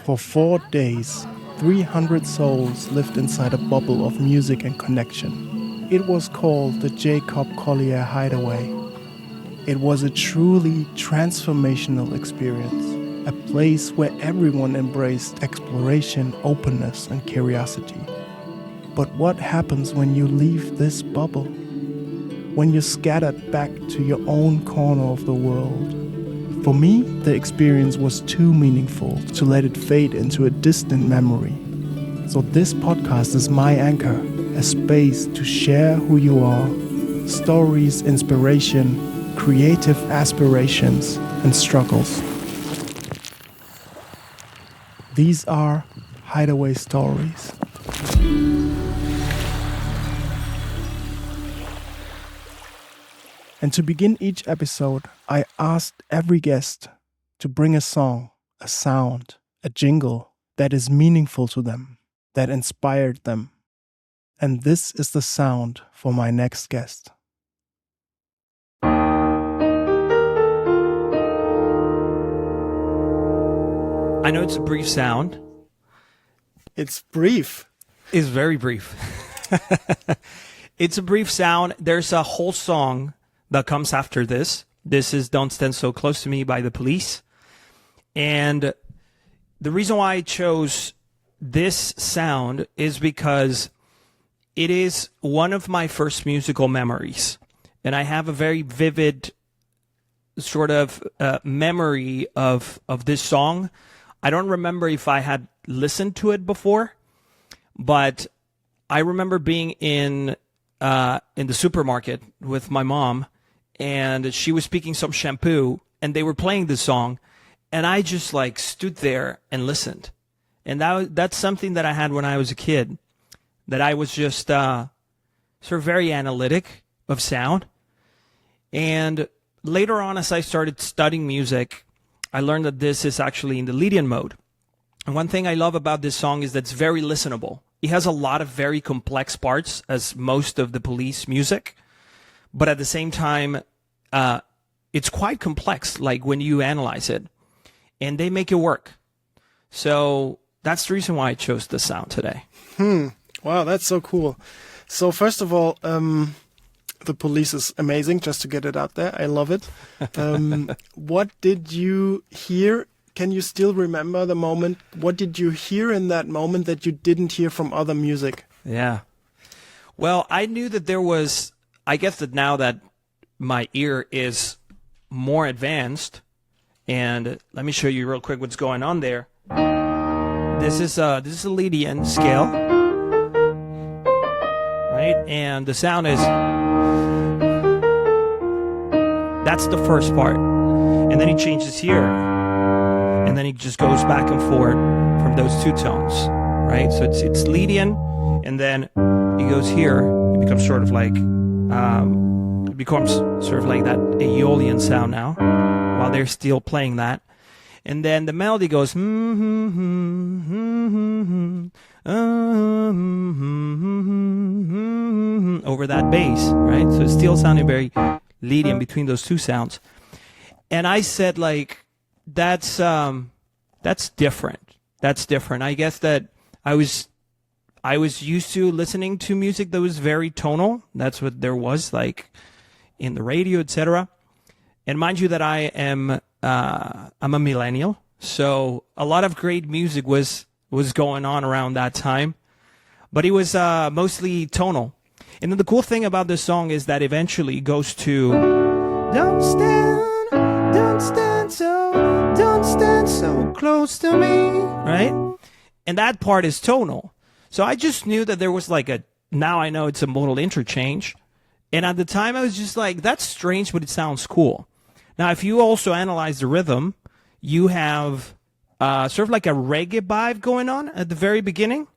For 4 days, 300 souls lived inside a bubble of music and connection. It was called the Jacob Collier Hideaway. It was a truly transformational experience, a place where everyone embraced exploration, openness, and curiosity. But what happens when you leave this bubble? When you're scattered back to your own corner of the world? For me, the experience was too meaningful to let it fade into a distant memory. So this podcast is my anchor, a space to share who you are, stories, inspiration, creative aspirations, and struggles. These are Hideaway stories. And to begin each episode, I asked every guest to bring a song, a sound, a jingle that is meaningful to them, that inspired them. And this is the sound for my next guest. I know it's a brief sound. It's brief. It's very brief. It's a brief sound. There's a whole song that comes after this. This is Don't Stand So Close to Me by The Police. And the reason why I chose this sound is because it is one of my first musical memories. And I have a very vivid sort of memory of this song. I don't remember if I had listened to it before, but I remember being in the supermarket with my mom, and she was picking some shampoo, and they were playing this song, and I just like stood there and listened. And that's something that I had when I was a kid, that I was just sort of very analytic of sound. And later on, as I started studying music, I learned that this is actually in the Lydian mode. And one thing I love about this song is that it's very listenable. It has a lot of very complex parts, as most of the Police music, but at the same time, it's quite complex, like when you analyze it, and they make it work. So that's the reason why I chose this sound today. Wow, that's so cool. So first of all, The Police is amazing, just to get it out there. I love it. What did you hear? Can you still remember the moment? What did you hear in that moment that you didn't hear from other music? Yeah. Well, I knew that there was, I guess that now that my ear is more advanced, and let me show you real quick what's going on there. This is a Lydian scale, right? And the sound is, that's the first part. And then he changes here. And then he just goes back and forth from those two tones, right? So it's Lydian, and then he goes here. It becomes sort of like, that Aeolian sound now, while they're still playing that. And then the melody goes over that bass, right? So it's still sounding very Lydian between those two sounds. And I said, like, that's different. That's different. I guess that I was used to listening to music that was very tonal. That's what there was, like, in the radio, etc. And mind you that I'm a millennial, so a lot of great music was going on around that time, but it was mostly tonal. And then the cool thing about this song is that eventually it goes to don't stand so close to me, right? And that part is tonal. So I just knew that there was like now I know it's a modal interchange. And at the time I was just like, that's strange, but it sounds cool. Now, if you also analyze the rhythm, you have sort of like a reggae vibe going on at the very beginning.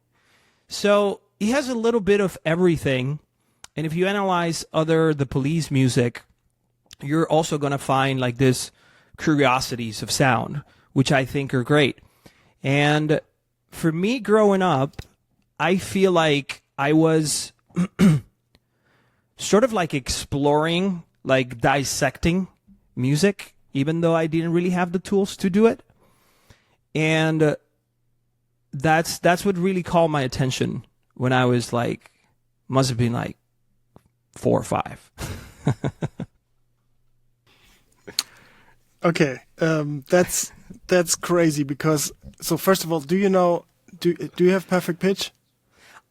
So he has a little bit of everything. And if you analyze the Police music, you're also going to find like this curiosities of sound, which I think are great. And for me growing up, I feel like I was sort of like exploring, like dissecting music, even though I didn't really have the tools to do it. And that's what really called my attention when I was like, must have been like 4 or 5. Okay, that's crazy because, so first of all, do you have perfect pitch?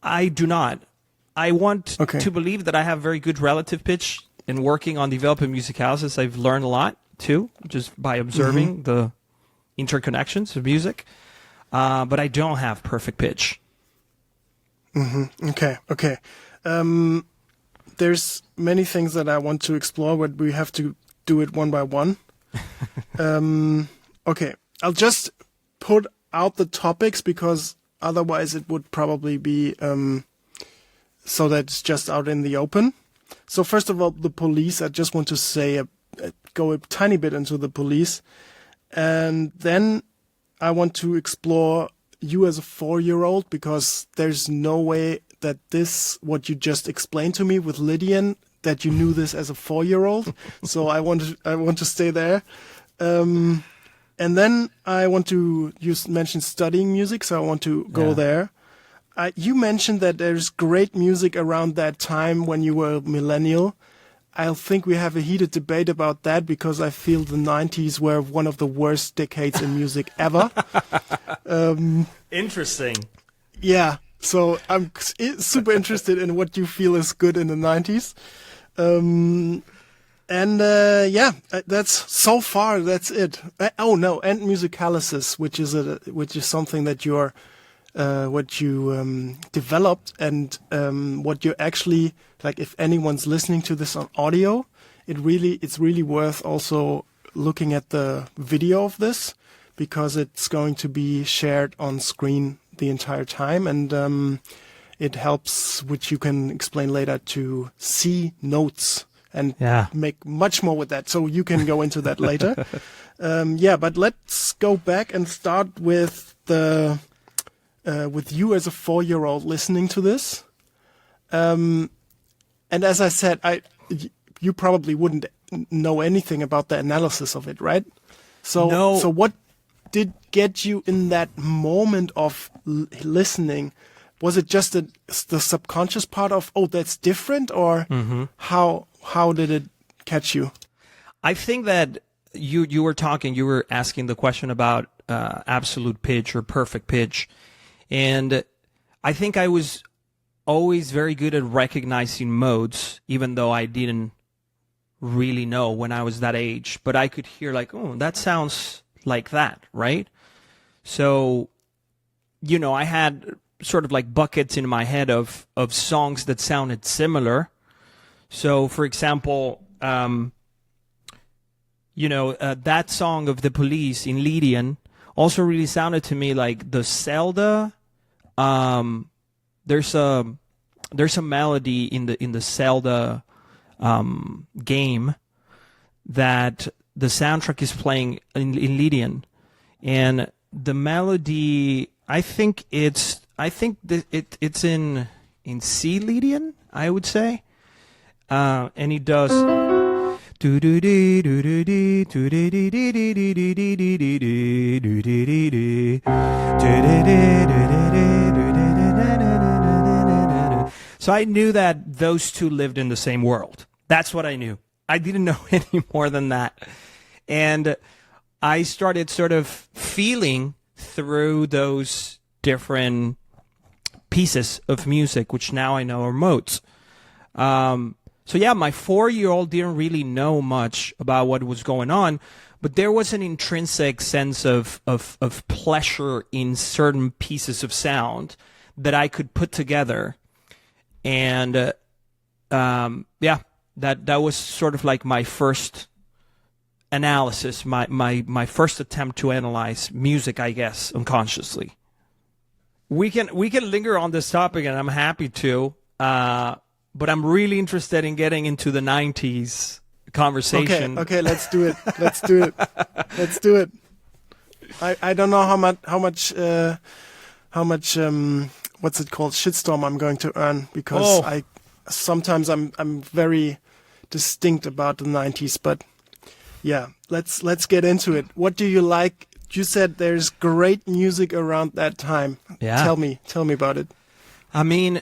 I do not. I want Okay. to believe that I have very good relative pitch. In working on developing Musicalysis, I've learned a lot too, just by observing the interconnections of music. But I don't have perfect pitch. Okay. There's many things that I want to explore, but we have to do it one by one. Okay, I'll just put out the topics because otherwise it would probably be so that it's just out in the open. So first of all, the police. I just want to say go a tiny bit into the police, and then I want to explore you as a 4-year-old, because there's no way that what you just explained to me with Lydian, that you knew this as a 4-year-old. So I want to stay there. And then I want to, you mentioned studying music, so I want to go there. You mentioned that there's great music around that time when you were a millennial. I think we have a heated debate about that because I feel the 90s were one of the worst decades in music ever. Interesting. Yeah, so I'm super interested in what you feel is good in the 90s. That's so far. That's it. And Musicalysis, which is something that you're what you developed, and what you actually, like, if anyone's listening to this on audio, it's really worth also looking at the video of this, because it's going to be shared on screen the entire time, and it helps, which you can explain later, to see notes and make much more with that. So you can go into that later. But let's go back and start with with you as a 4-year-old listening to this. And as I said, you probably wouldn't know anything about the analysis of it, right? So, No. So what did get you in that moment of listening? Was it just the subconscious part of, oh, that's different, or how did it catch you? I think that you were asking the question about absolute pitch or perfect pitch. And I think I was always very good at recognizing modes, even though I didn't really know when I was that age. But I could hear like, oh, that sounds like that, right? So, I had sort of like buckets in my head of songs that sounded similar. So, for example, that song of the Police in Lydian also really sounded to me like the Zelda. There's a melody in the Zelda game that the soundtrack is playing in Lydian, and the melody, I think it's in C Lydian, I would say, and he does. So I knew that those two lived in the same world. That's what I knew. I didn't know any more than that. And I started sort of feeling through those different pieces of music, which now I know are modes. So yeah, my 4-year-old didn't really know much about what was going on, but there was an intrinsic sense of pleasure in certain pieces of sound that I could put together. And that was sort of like my first analysis, my first attempt to analyze music, I guess, unconsciously. We can linger on this topic, and I'm happy to. But I'm really interested in getting into the 90s conversation. Okay, let's do it. Let's do it. I don't know how much what's it called, shitstorm I'm going to earn, because sometimes I'm very distinct about the 90s, but yeah, let's get into it. What do you like you said there's great music around that time. Yeah. Tell me about it. I mean,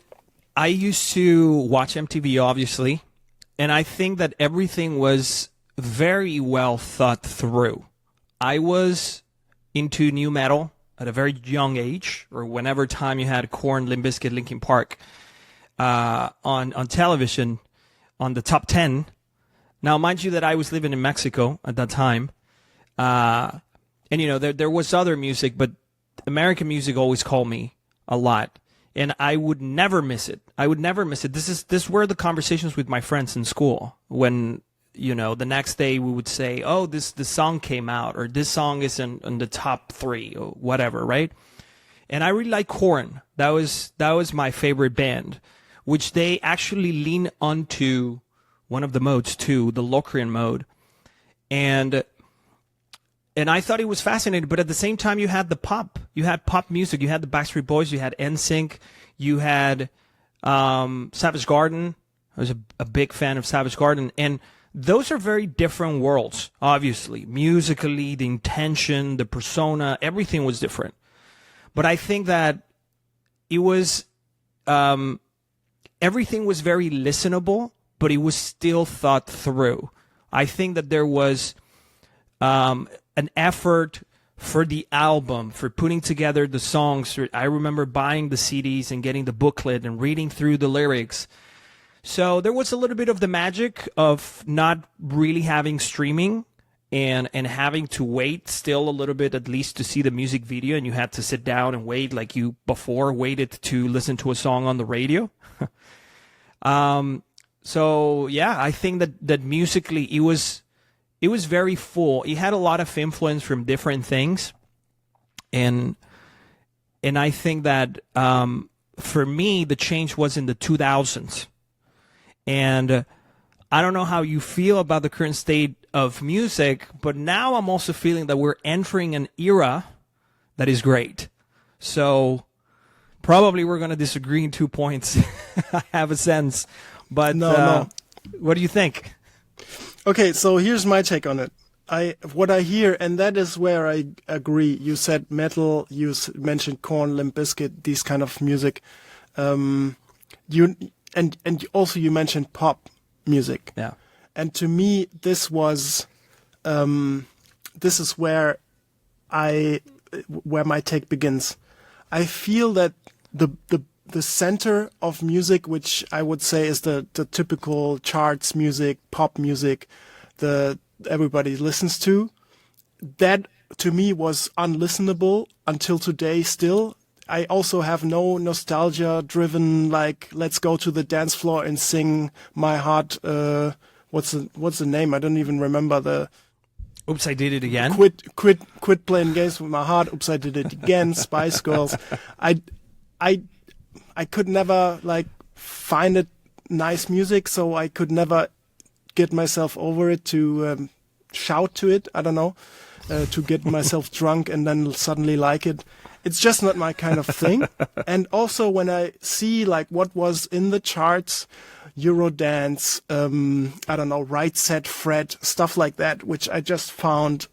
I used to watch MTV, obviously, and I think that everything was very well thought through. I was into new metal at a very young age, or whenever time you had Korn, Limp Bizkit, Linkin Park on television on the top 10. Now, mind you that I was living in Mexico at that time, and you know there was other music, but American music always called me a lot, and I would never miss it. I would never miss it. This were the conversations with my friends in school when, you know, the next day we would say, oh, this song came out, or this song is in the top 3 or whatever, right? And I really like Korn. That was my favorite band, which they actually lean onto one of the modes too, the Locrian mode. And I thought it was fascinating, but at the same time you had the pop. You had pop music. You had the Backstreet Boys, you had NSYNC, you had Savage Garden. I was a big fan of Savage Garden, and those are very different worlds, obviously. Musically, the intention, the persona, everything was different. But I think that it was, everything was very listenable, but it was still thought through. I think that there was an effort for the album, for putting together the songs. I remember buying the CDs and getting the booklet and reading through the lyrics. So there was a little bit of the magic of not really having streaming and having to wait still a little bit at least to see the music video, and you had to sit down and wait like you before waited to listen to a song on the radio. So yeah, I think that musically it was very full. It had a lot of influence from different things, and I think that for me the change was in the 2000s. And I don't know how you feel about the current state of music, but now I'm also feeling that we're entering an era that is great. So probably we're going to disagree in 2 points. I have a sense. But No. What do you think? Okay, so here's my take on it. What I hear, and that is where I agree. You said metal, you mentioned Korn, Limp Bizkit, these kind of music. And also you mentioned pop music. Yeah. And to me, this is where my take begins. I feel that the center of music, which I would say is the typical charts music, pop music, everybody listens to, that to me was unlistenable until today still. I also have no nostalgia driven, like, let's go to the dance floor and sing My Heart. What's the name? I don't even remember the. Oops, I Did It Again. Quit playing games with my heart. Oops, I did it again. Spice Girls. I could never like find it nice music, so I could never get myself over it to shout to it. I don't know, to get myself drunk and then suddenly like it. It's just not my kind of thing. And also when I see like what was in the charts, Eurodance, I don't know, Right Set Fred, stuff like that, which I just found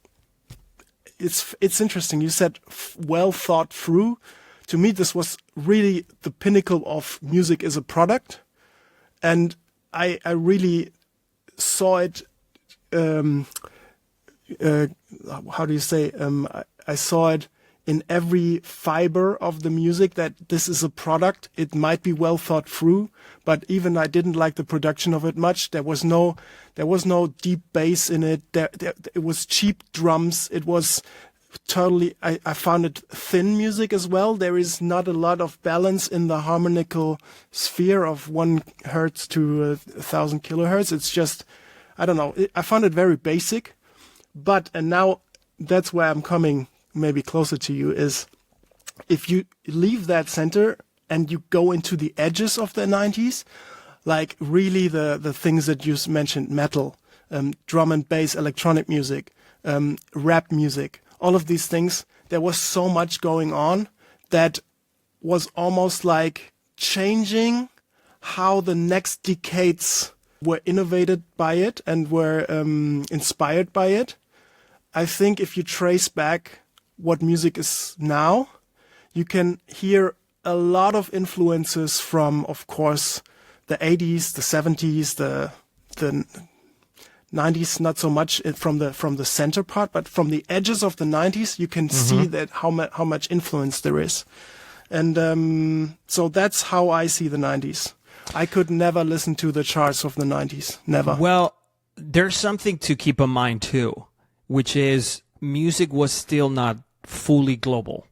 it's interesting. You said well thought through. To me, this was really the pinnacle of music as a product. And I really saw it, how do you say, I saw it in every fiber of the music that this is a product. It might be well thought through, but even I didn't like the production of it much. There was no deep bass in it. It was cheap drums. It was totally, I found it thin music as well. There is not a lot of balance in the harmonical sphere of 1 hertz to 1,000 kilohertz. It's just, I don't know. I found it very basic, and now that's where I'm coming maybe closer to you, is if you leave that center and you go into the edges of the 90s, like really the things that you mentioned, metal, drum and bass, electronic music, rap music, all of these things, there was so much going on that was almost like changing how the next decades were innovated by it and were inspired by it. I think if you trace back what music is now, you can hear a lot of influences from, of course, the 80s, the 70s, the 90s, not so much from the center part, but from the edges of the 90s, you can see that how much influence there is. And so that's how I see the 90s. I could never listen to the charts of the 90s. Never. Well, there's something to keep in mind too, which is music was still not fully global.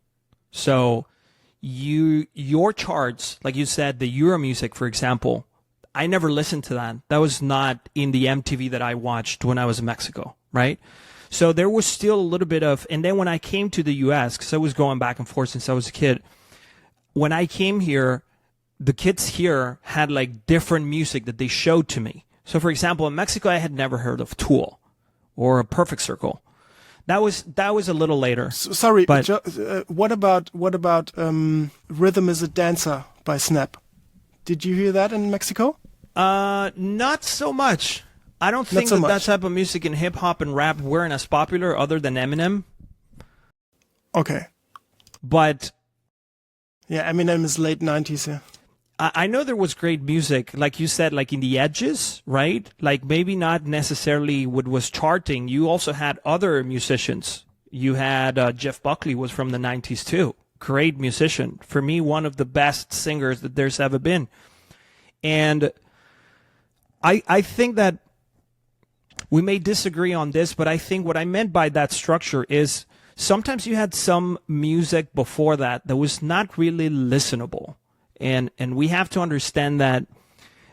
So your charts, like you said, the Euro music, for example, I never listened to that. That was not in the MTV that I watched when I was in Mexico, right? So there was still a little bit of, and then when I came to the US, because I was going back and forth since I was a kid, when I came here, the kids here had like different music that they showed to me. So for example, in Mexico, I had never heard of Tool or a Perfect Circle. That was a little later. Sorry, but what about Rhythm is a Dancer by Snap? Did you hear that in Mexico? Not so much. I don't think that type of music in hip hop and rap weren't as popular other than Eminem. Okay. But yeah, Eminem is late 90s, yeah. I know there was great music, like you said, like in the edges, right? Like maybe not necessarily what was charting. You also had other musicians. You had Jeff Buckley was from the 90s too. Great musician. For me, one of the best singers that there's ever been. And I think that we may disagree on this, but I think what I meant by that structure is sometimes you had some music before that was not really listenable. And we have to understand that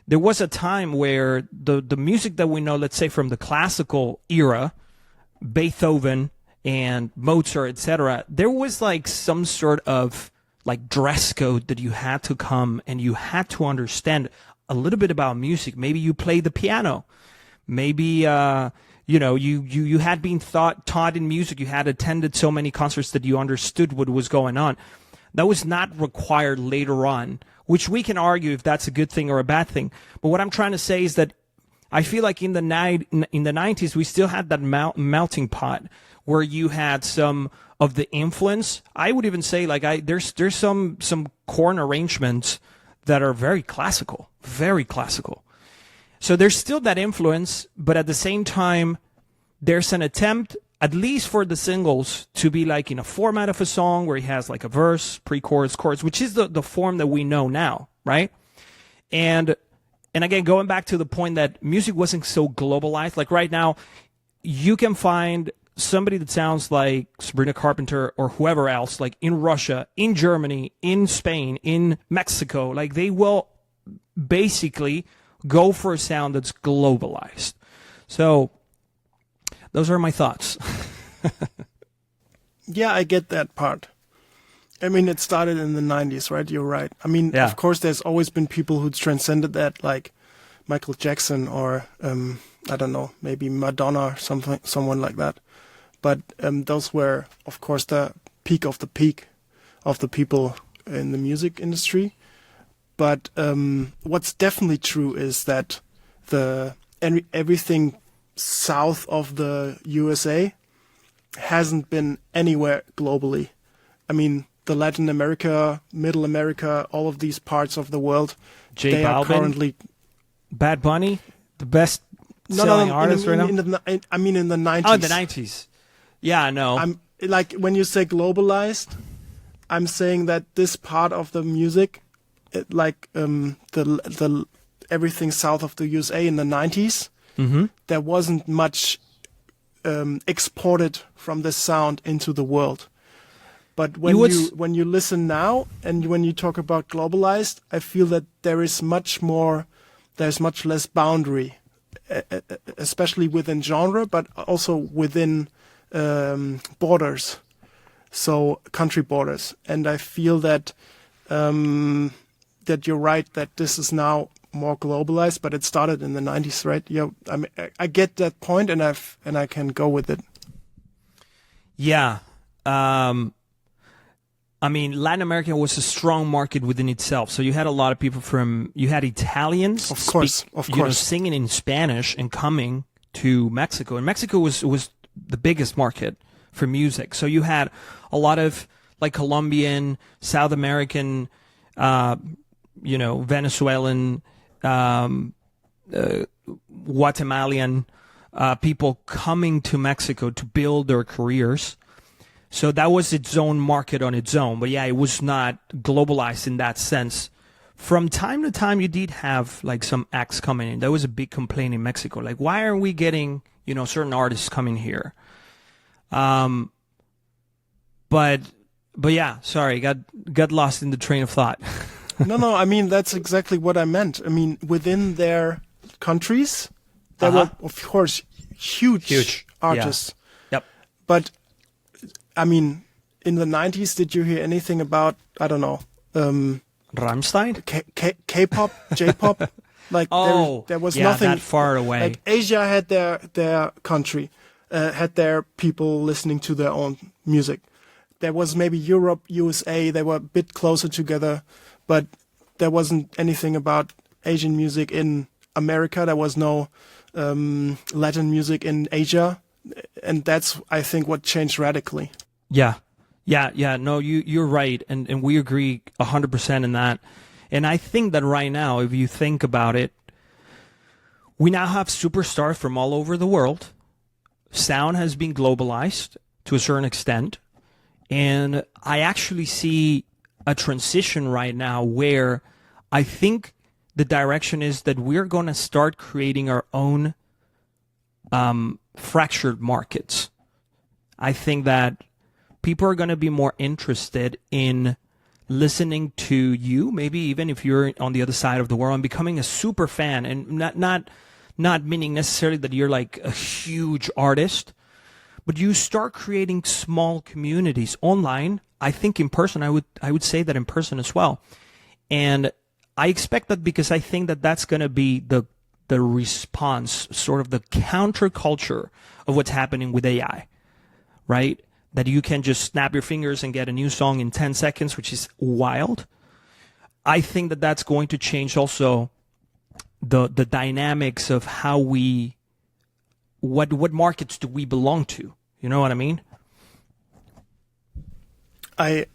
there was a time where the music that we know, let's say from the classical era, Beethoven and Mozart, etc., there was like some sort of like dress code that you had to come and you had to understand a little bit about music. Maybe you played the piano. Maybe you had been taught in music. You had attended so many concerts that you understood what was going on. That was not required later on, which we can argue if that's a good thing or a bad thing. But what I'm trying to say is that I feel like in the 90s, we still had that melting pot where you had some of the influence. I would even say like there's some chord arrangements that are very classical, very classical. So there's still that influence, but at the same time, there's an attempt, at least for the singles, to be like in a format of a song where he has like a verse, pre-chorus, chorus, which is the form that we know now, right? And again, going back to the point that music wasn't so globalized, like right now, you can find somebody that sounds like Sabrina Carpenter or whoever else, like in Russia, in Germany, in Spain, in Mexico, like they will basically go for a sound that's globalized. So those are my thoughts. Yeah, I get that part. I mean, it started in the 90s, right? You're right. I mean, Yeah. Of course, there's always been people who transcended that, like Michael Jackson or, I don't know, maybe Madonna or someone like that. But those were, of course, the peak of the people in the music industry. But what's definitely true is that everything south of the USA hasn't been anywhere globally. I mean, the Latin America, Middle America, all of these parts of the world, J Balvin, are currently Bad Bunny, the best selling artist right now. I mean, in the 90s. Oh, the 90s. Yeah, I know. I'm like when you say globalized, I'm saying that this part of the music, the everything south of the USA in the 90s, there wasn't much exported from this sound into the world. But when you listen now and when you talk about globalized, I feel that there's much less boundary, especially within genre, but also within borders, so country borders. And I feel that that you're right, that this is now more globalized, but it started in the 90s, right? Yeah, I mean, I get that point, and I can go with it. Yeah. I mean, Latin America was a strong market within itself. So you had a lot of people you had Italians, of course, singing in Spanish and coming to Mexico. And Mexico was the biggest market for music. So you had a lot of like Colombian, South American, Venezuelan, Guatemalan people coming to Mexico to build their careers. So that was its own market on its own. But yeah, it was not globalized in that sense. From time to time, you did have like some acts coming in. There was a big complaint in Mexico. Like, why aren't we getting, certain artists coming here? But yeah, sorry, got lost in the train of thought. No, I mean, that's exactly what I meant. I mean, within their countries, there were, of course, huge artists. Yeah. Yep. But, I mean, in the 90s, did you hear anything about, I don't know, Rammstein? K-pop, J-pop? Like, there was nothing that far away. Like, Asia had their country, had their people listening to their own music. There was maybe Europe, USA, they were a bit closer together, but there wasn't anything about Asian music in America. There was no Latin music in Asia. And that's, I think, what changed radically. Yeah. No, you're right. And we agree 100% in that. And I think that right now, if you think about it, we now have superstars from all over the world. Sound has been globalized to a certain extent. And I actually see a transition right now where I think the direction is that we're going to start creating our own fractured markets. I think that people are going to be more interested in listening to you, maybe even if you're on the other side of the world, and becoming a super fan, and not meaning necessarily that you're like a huge artist, but you start creating small communities online. I think in person, I would say that in person as well. And I expect that because I think that that's going to be the response, sort of the counterculture of what's happening with AI, right? That you can just snap your fingers and get a new song in 10 seconds, which is wild. I think that that's going to change also the dynamics of how what markets do we belong to? You know what I mean? I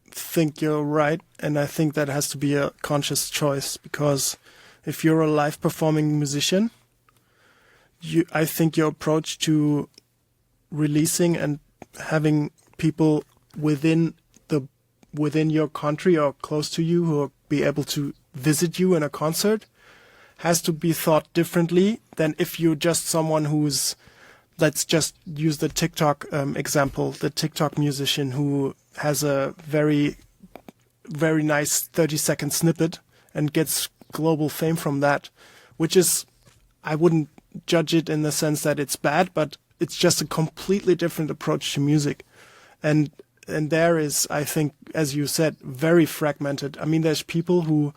think you're right, and I think that has to be a conscious choice, because if you're a live performing musician, I think your approach to releasing and having people within your country or close to you who will be able to visit you in a concert has to be thought differently than if you're just someone who's, let's just use the TikTok example, the TikTok musician who has a very, very nice 30-second snippet and gets global fame from that, which is, I wouldn't judge it in the sense that it's bad, but it's just a completely different approach to music. And there is, I think, as you said, very fragmented. I mean, there's people who,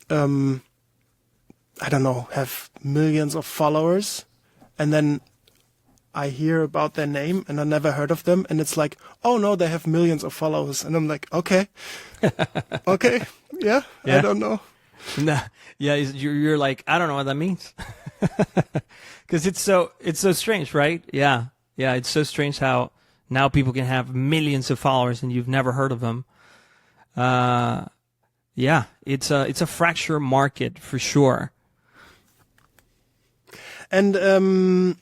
I don't know, have millions of followers, and then I hear about their name and I never heard of them, and it's like, oh no, they have millions of followers, and I'm like, okay, yeah, I don't know. Nah, yeah, you're like, I don't know what that means, because it's so strange, right? Yeah, it's so strange how now people can have millions of followers and you've never heard of them. Yeah, it's a fractured market for sure. And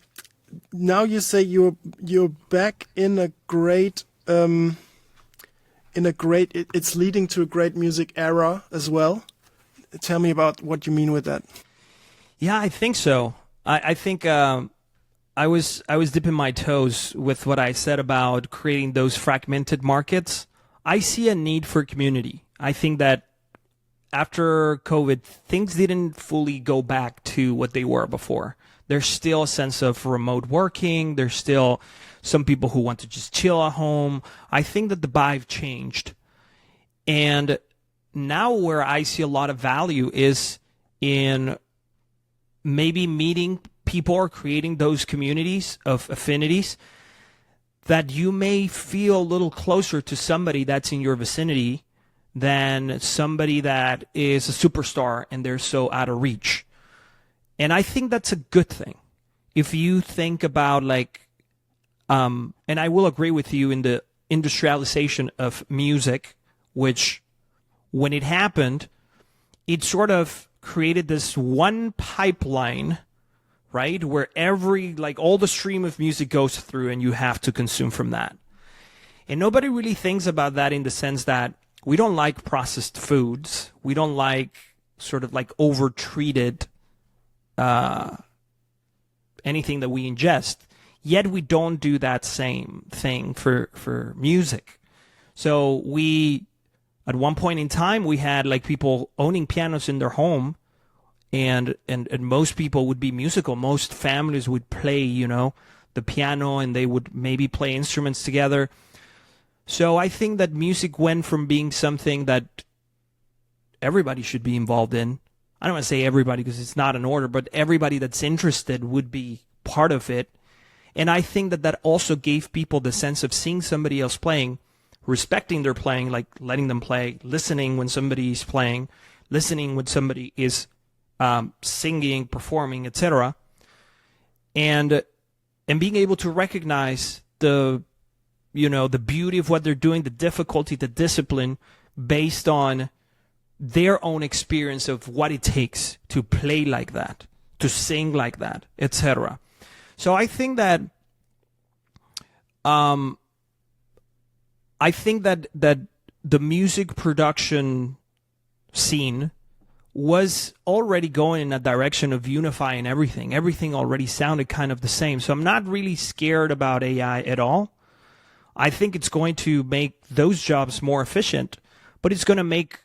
now you say you're back in a great it's leading to a great music era as well. Tell me about what you mean with that. Yeah, I think so. I think I was dipping my toes with what I said about creating those fragmented markets. I see a need for community. I think that after COVID, things didn't fully go back to what they were before. There's still a sense of remote working. There's still some people who want to just chill at home. I think that the vibe changed. And now where I see a lot of value is in maybe meeting people or creating those communities of affinities that you may feel a little closer to somebody that's in your vicinity than somebody that is a superstar and they're so out of reach. And I think that's a good thing. If you think about like And I will agree with you in the industrialization of music, which when it happened, it sort of created this one pipeline, right? Where all the stream of music goes through and you have to consume from that. And nobody really thinks about that in the sense that we don't like processed foods. We don't like sort of like over-treated anything that we ingest. Yet we don't do that same thing for music. So at one point in time, we had like people owning pianos in their home, and most people would be musical. Most families would play, the piano, and they would maybe play instruments together. So I think that music went from being something that everybody should be involved in. I don't want to say everybody because it's not an order, but everybody that's interested would be part of it. And I think that also gave people the sense of seeing somebody else playing, respecting their playing, like letting them play, listening when somebody is playing, listening when somebody is singing, performing, etc. And being able to recognize the beauty of what they're doing, the difficulty, the discipline, based on their own experience of what it takes to play like that, to sing like that, etc. So I think that the music production scene was already going in a direction of unifying everything. Everything already sounded kind of the same. So I'm not really scared about AI at all. I think it's going to make those jobs more efficient, but it's going to make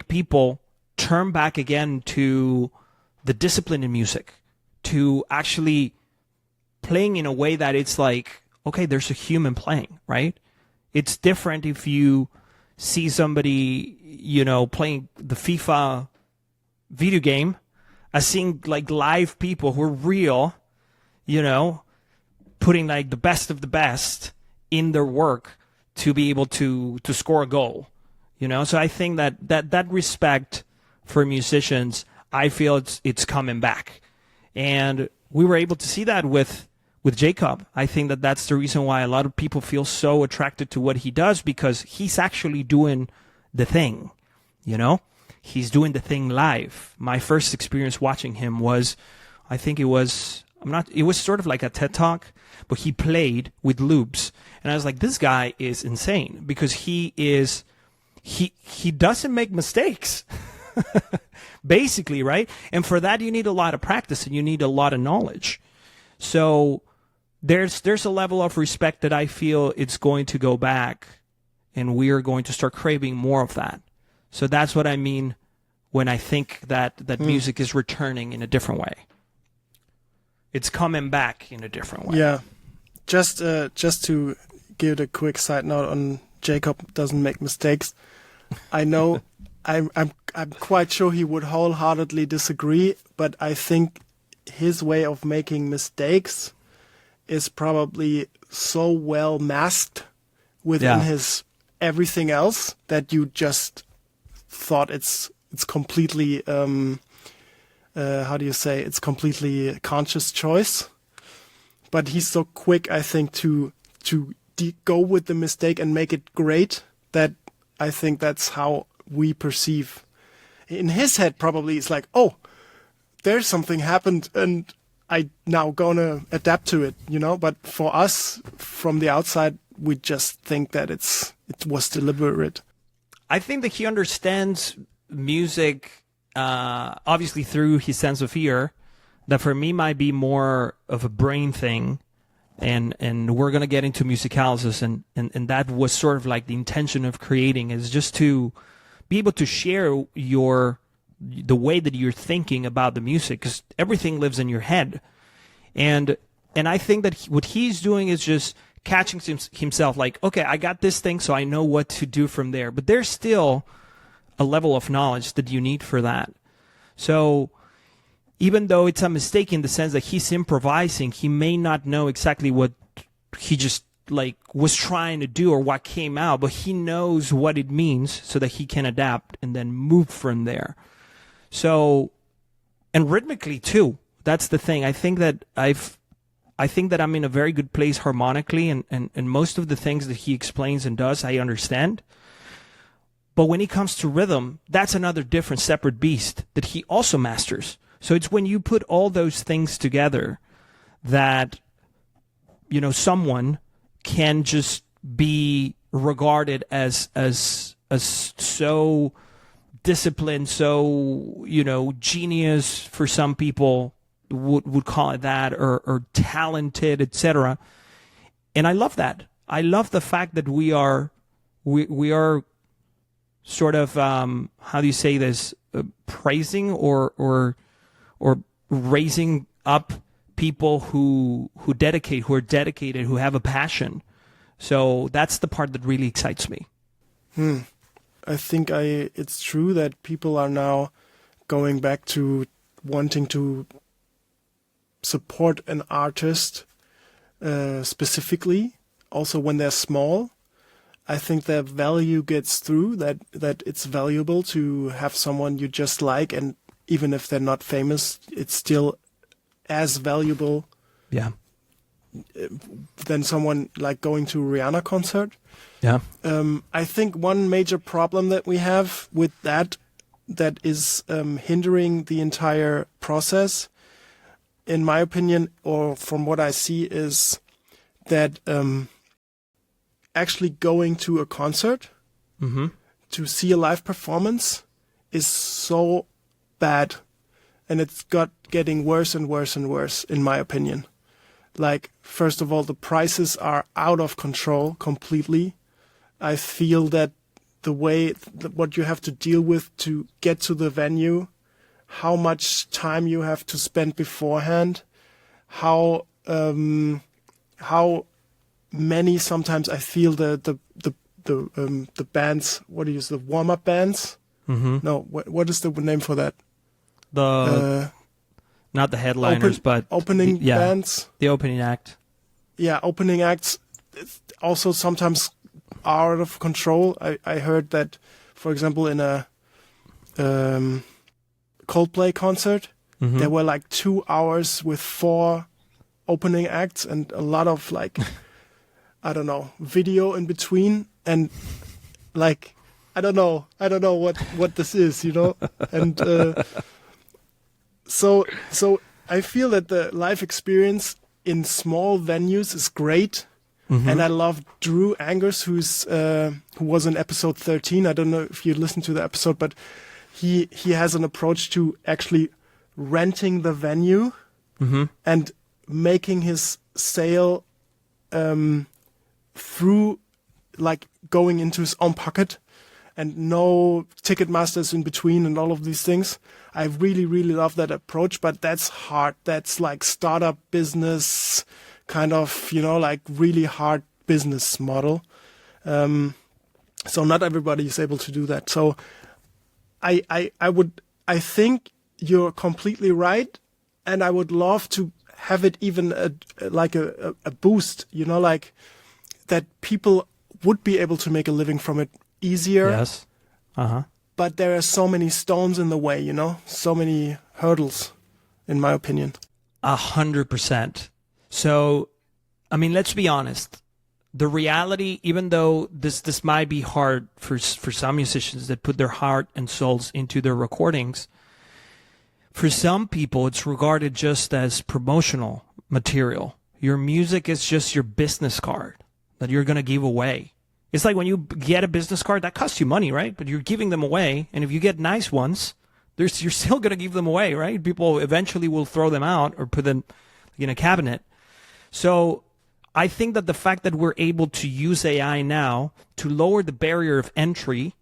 people turn back again to the discipline in music, to actually playing in a way that it's like, okay, there's a human playing, right? It's different if you see somebody, playing the FIFA video game, as seeing like live people who are real, putting like the best of the best in their work to be able to score a goal, So I think that respect for musicians, I feel it's coming back. And we were able to see that with Jacob. I think that's the reason why a lot of people feel so attracted to what he does, because he's actually doing the thing, He's doing the thing live. My first experience watching him was, it was sort of like a TED Talk, but he played with loops. And I was like, this guy is insane, because he doesn't make mistakes. Basically, right? And for that, you need a lot of practice and you need a lot of knowledge. So there's a level of respect that I feel it's going to go back, and we are going to start craving more of that. So that's what I mean when I think that music is returning in a different way. It's coming back in a different way. Yeah. Just to give it a quick side note on Jacob doesn't make mistakes. I know I'm quite sure he would wholeheartedly disagree, but I think his way of making mistakes is probably so well masked within his everything else that you just thought it's completely it's completely conscious choice. But he's so quick, I think, to go with the mistake and make it great, that I think that's how we perceive. In his head, probably it's like, oh, there's something happened and I now gonna adapt to it, But for us, from the outside, we just think that it was deliberate. I think that he understands music, obviously through his sense of ear, that for me might be more of a brain thing. And we're going to get into Musicalysis, and that was sort of like the intention of creating, is just to be able to share the way that you're thinking about the music, because everything lives in your head. And I think that what he's doing is just catching himself like, okay, I got this thing, so I know what to do from there. But there's still a level of knowledge that you need for that. So even though it's a mistake in the sense that he's improvising, he may not know exactly what he just was trying to do or what came out, but he knows what it means so that he can adapt and then move from there. So, and rhythmically too, that's the thing. I think that I think that I'm in a very good place harmonically, and most of the things that he explains and does, I understand. But when it comes to rhythm, that's another different, separate beast that he also masters. So it's when you put all those things together that, you know, someone can just be regarded as so disciplined, so, you know, genius for some people would call it that, or talented, etc. And I love that. I love the fact that we are sort of how do you say this, praising or raising up people who are dedicated, who have a passion. So that's the part that really excites me. I think it's true that people are now going back to wanting to support an artist specifically, also when they're small. I think their value gets through, that it's valuable to have someone you just like, and even if they're not famous, it's still as valuable than someone like going to a Rihanna concert. Yeah. I think one major problem that we have with that is hindering the entire process, in my opinion, or from what I see, is that actually going to a concert to see a live performance is so bad, and it's getting worse and worse and worse, in my opinion. Like, first of all, the prices are out of control completely. I feel that the way what you have to deal with to get to the venue, how much time you have to spend beforehand, how many sometimes I feel the bands, what do you use, the warm-up bands? No, what is the name for that? Not the headliners, but opening bands. The opening act. Yeah, opening acts also sometimes are out of control. I heard that, for example, in a Coldplay concert, there were like 2 hours with 4 opening acts and a lot of like, I don't know, video in between, and like, I don't know what this is, you know, and so I feel that the live experience in small venues is great. And I love Drew Angers, who was in episode 13. I don't know if you listened to the episode, but he has an approach to actually renting the venue and making his sale through, like, going into his own pocket and no ticket masters in between and all of these things. I really, really love that approach, but that's hard. That's like startup business kind of, you know, like really hard business model. So not everybody is able to do that. So I think you're completely right, and I would love to have it even like a boost, you know, like that people would be able to make a living from it easier. Yes. But there are so many stones in the way, you know, so many hurdles, in my opinion. 100%. So, I mean, let's be honest. The reality, even though this might be hard for some musicians that put their heart and souls into their recordings, for some people it's regarded just as promotional material. Your music is just your business card that you're going to give away. It's like when you get a business card, that costs you money, right? But you're giving them away, and if you get nice ones, you're still going to give them away, right? People eventually will throw them out or put them in a cabinet. So I think that the fact that we're able to use AI now to lower the barrier of entry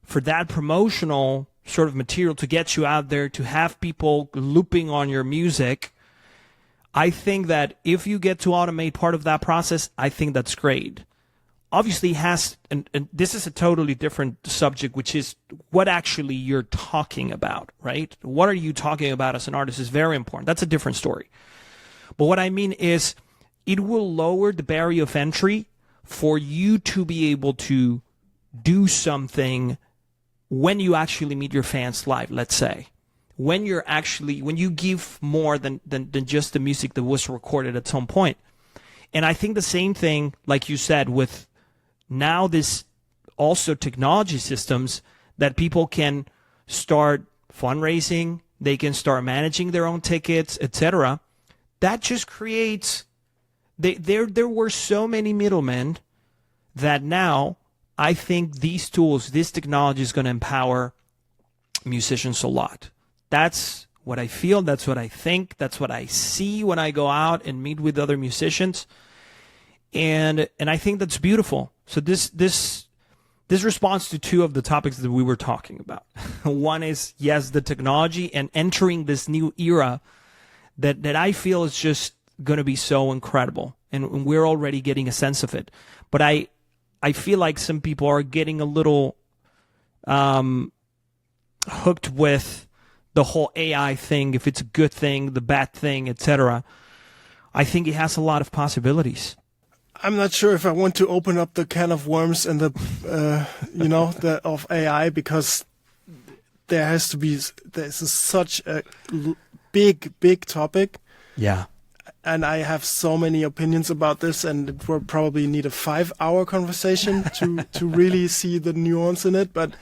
for that promotional sort of material to get you out there, to have people looping on your music, I think that if you get to automate part of that process, I think that's great. Obviously and this is a totally different subject, which is what actually you're talking about, right? What are you talking about as an artist is very important. That's a different story. But what I mean is it will lower the barrier of entry for you to be able to do something when you actually meet your fans live, let's say. when you give more than just the music that was recorded at some point. And I think the same thing, like you said, with now this also technology systems that people can start fundraising, they can start managing their own tickets, etc. That just creates, there were so many middlemen that now I think these tools, this technology is going to empower musicians a lot. That's what I feel, that's what I think, that's what I see when I go out and meet with other musicians. And I think that's beautiful. So this responds to two of the topics that we were talking about. One is, yes, the technology and entering this new era that I feel is just going to be so incredible. And we're already getting a sense of it. But I feel like some people are getting a little hooked with the whole AI thing, if it's a good thing, the bad thing, etc. I think it has a lot of possibilities. I'm not sure if I want to open up the can of worms and of AI, because there's such a big topic. Yeah. And I have so many opinions about this, and it will probably need a 5-hour conversation to really see the nuance in it. But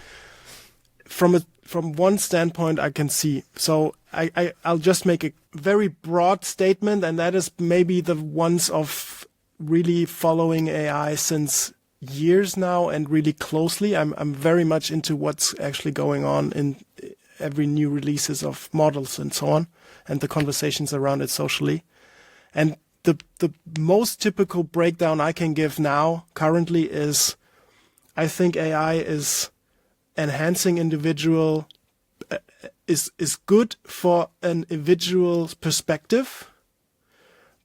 from one standpoint, I can see. So I'll just make a very broad statement, and that is maybe the ones of really following AI since years now and really closely. I'm very much into what's actually going on in every new releases of models and so on, and the conversations around it socially. And the most typical breakdown I can give now currently is, I think AI is enhancing individual, is good for an individual's perspective.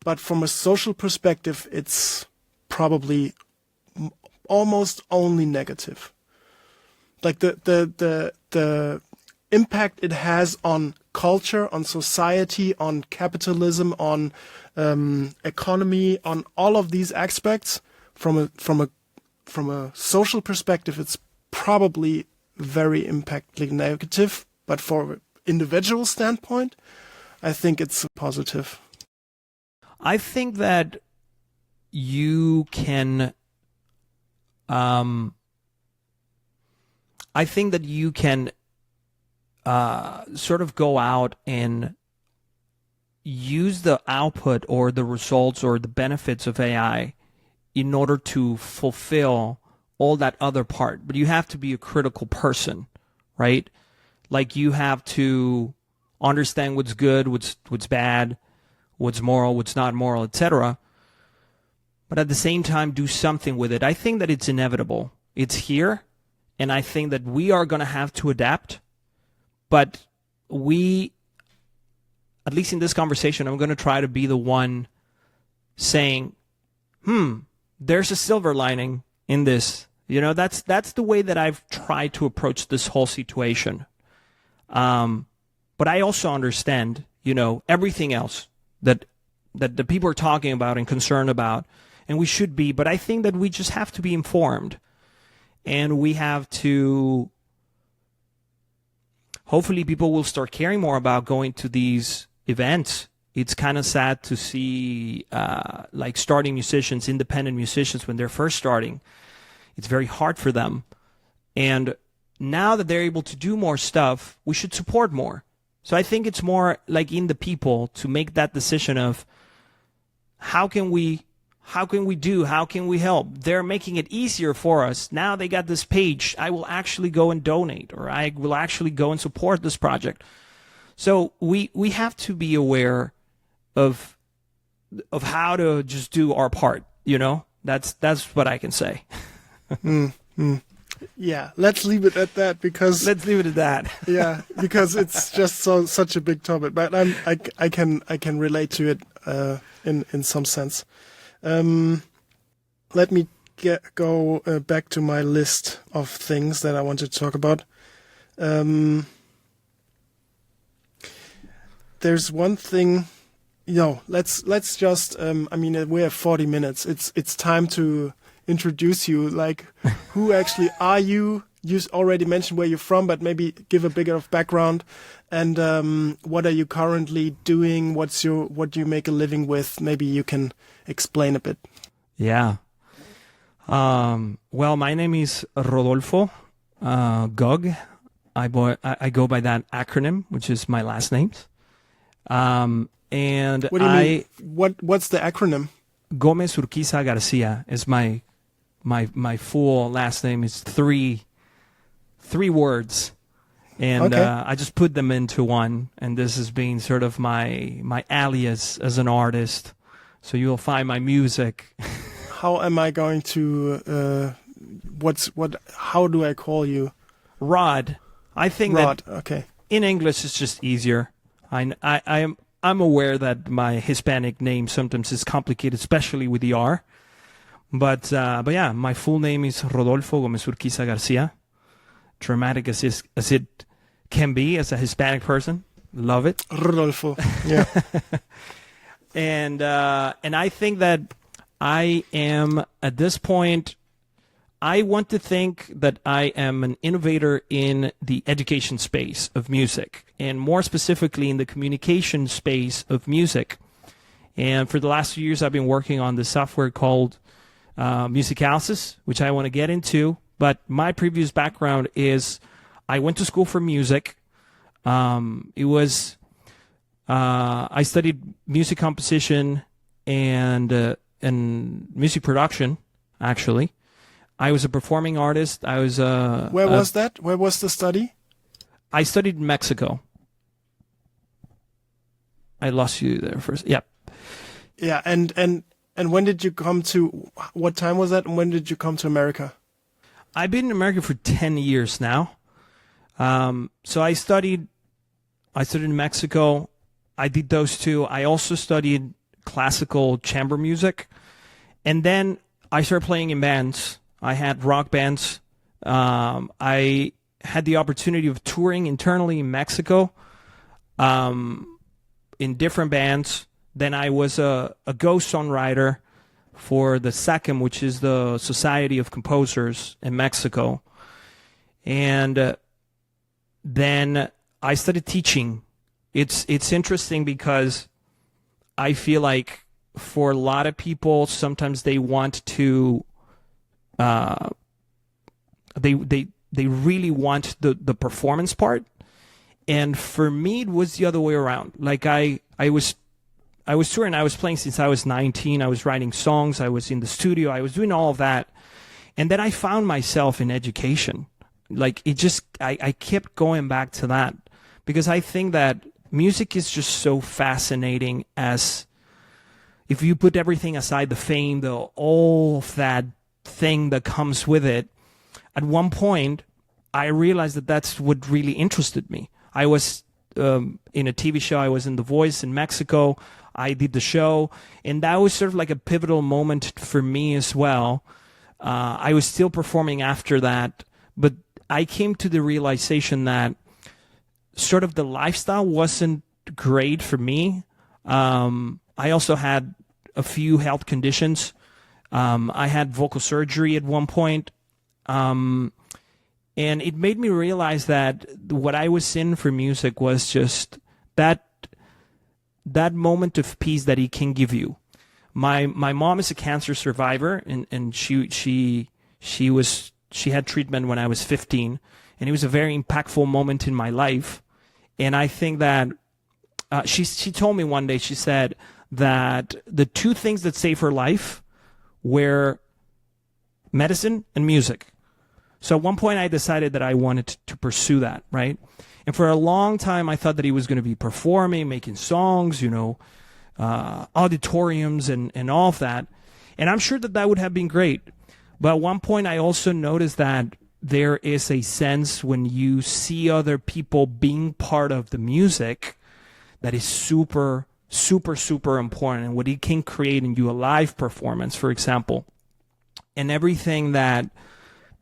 But from a social perspective, it's probably almost only negative. Like the impact it has on culture, on society, on capitalism, on economy, on all of these aspects, from a social perspective, it's probably very impactfully negative. But for an individual standpoint, I think it's positive. I think that you can sort of go out and use the output or the results or the benefits of AI in order to fulfill all that other part. But you have to be a critical person, right? Like, you have to understand what's good, what's bad, what's moral, what's not moral, etc. But at the same time, do something with it. I think that it's inevitable. It's here, and I think that we are going to have to adapt. But we, at least in this conversation, I'm going to try to be the one saying, there's a silver lining in this. You know, that's the way that I've tried to approach this whole situation. But I also understand, everything else that the people are talking about and concerned about, and we should be, but I think that we just have to be informed, and we have to, hopefully people will start caring more about going to these events. It's kind of sad to see like starting musicians, independent musicians, when they're first starting, it's very hard for them. And now that they're able to do more stuff, we should support more. So I think it's more like in the people to make that decision of how can we help? They're making it easier for us. Now they got this page. I will actually go and donate, or I will actually go and support this project. So we have to be aware of how to just do our part, That's what I can say. Yeah, let's leave it at that, because yeah, because it's just such a big topic. But I can relate to it in some sense. Let me go back to my list of things that I want to talk about. There's one thing. Let's just. We have 40 minutes. It's time to introduce you. Like, who actually are you? you already mentioned where you're from, but maybe give a bit of background. And what are you currently doing? What do you make a living with? Maybe you can explain a bit. Yeah. Well, my name is Rodolfo GUG. I go by that acronym, which is my last name. And what do you mean? What's the acronym? Gomez Urquiza Garcia is my full last name. Is three words, and Okay. I just put them into one. And this has been sort of my alias as an artist. So you'll find my music. How am I going to? How do I call you? Rod. I think Rod. that Okay. in English it's just easier. I'm aware that my Hispanic name sometimes is complicated, especially with the R. But yeah, my full name is Rodolfo Gomez Urquiza Garcia. Dramatic as it can be as a Hispanic person. Love it. Rodolfo. Yeah. And I think that I am, at this point, I want to think that I am an innovator in the education space of music, and more specifically in the communication space of music. And for the last few years, I've been working on this software called Musicalysis, which I want to get into. But my previous background is I went to school for music. I studied music composition and music production, actually. I was a performing artist. I was Where was that? Where was the study? I studied in Mexico. I lost you there first. Yeah. Yeah, and when did you come to? What time was that? And when did you come to America? I've been in America for 10 years now. So I studied in Mexico. I did those two. I also studied classical chamber music. And then I started playing in bands. I had rock bands. I had the opportunity of touring internally in Mexico in different bands. Then I was a ghost songwriter for the SACM, which is the Society of Composers in Mexico. And then I started teaching. It's interesting because I feel like for a lot of people, sometimes they want to they really want the performance part, and for me it was the other way around. Like I was touring, I was playing since I was 19. I was writing songs, I was in the studio, I was doing all of that, and then I found myself in education. Like it just I kept going back to that because I think that music is just so fascinating. As if you put everything aside, the fame, all of that thing that comes with it, at one point I realized that that's what really interested me. I was in a TV show. I was in The Voice in Mexico. I did the show, and that was sort of like a pivotal moment for me as well. I was still performing after that, but I came to the realization that sort of the lifestyle wasn't great for me. I also had a few health conditions. I had vocal surgery at one point. And it made me realize that what I was in for music was just that moment of peace that it can give you. My mom is a cancer survivor, and she had treatment when I was 15, and it was a very impactful moment in my life. And I think that she told me one day, she said that the two things that saved her life were medicine and music. So at one point I decided that I wanted to pursue that, right? And for a long time I thought that he was going to be performing, making songs, auditoriums and all of that. And I'm sure that would have been great. But at one point I also noticed that there is a sense when you see other people being part of the music that is super, super, super important, and what it can create in you, a live performance, for example, and everything that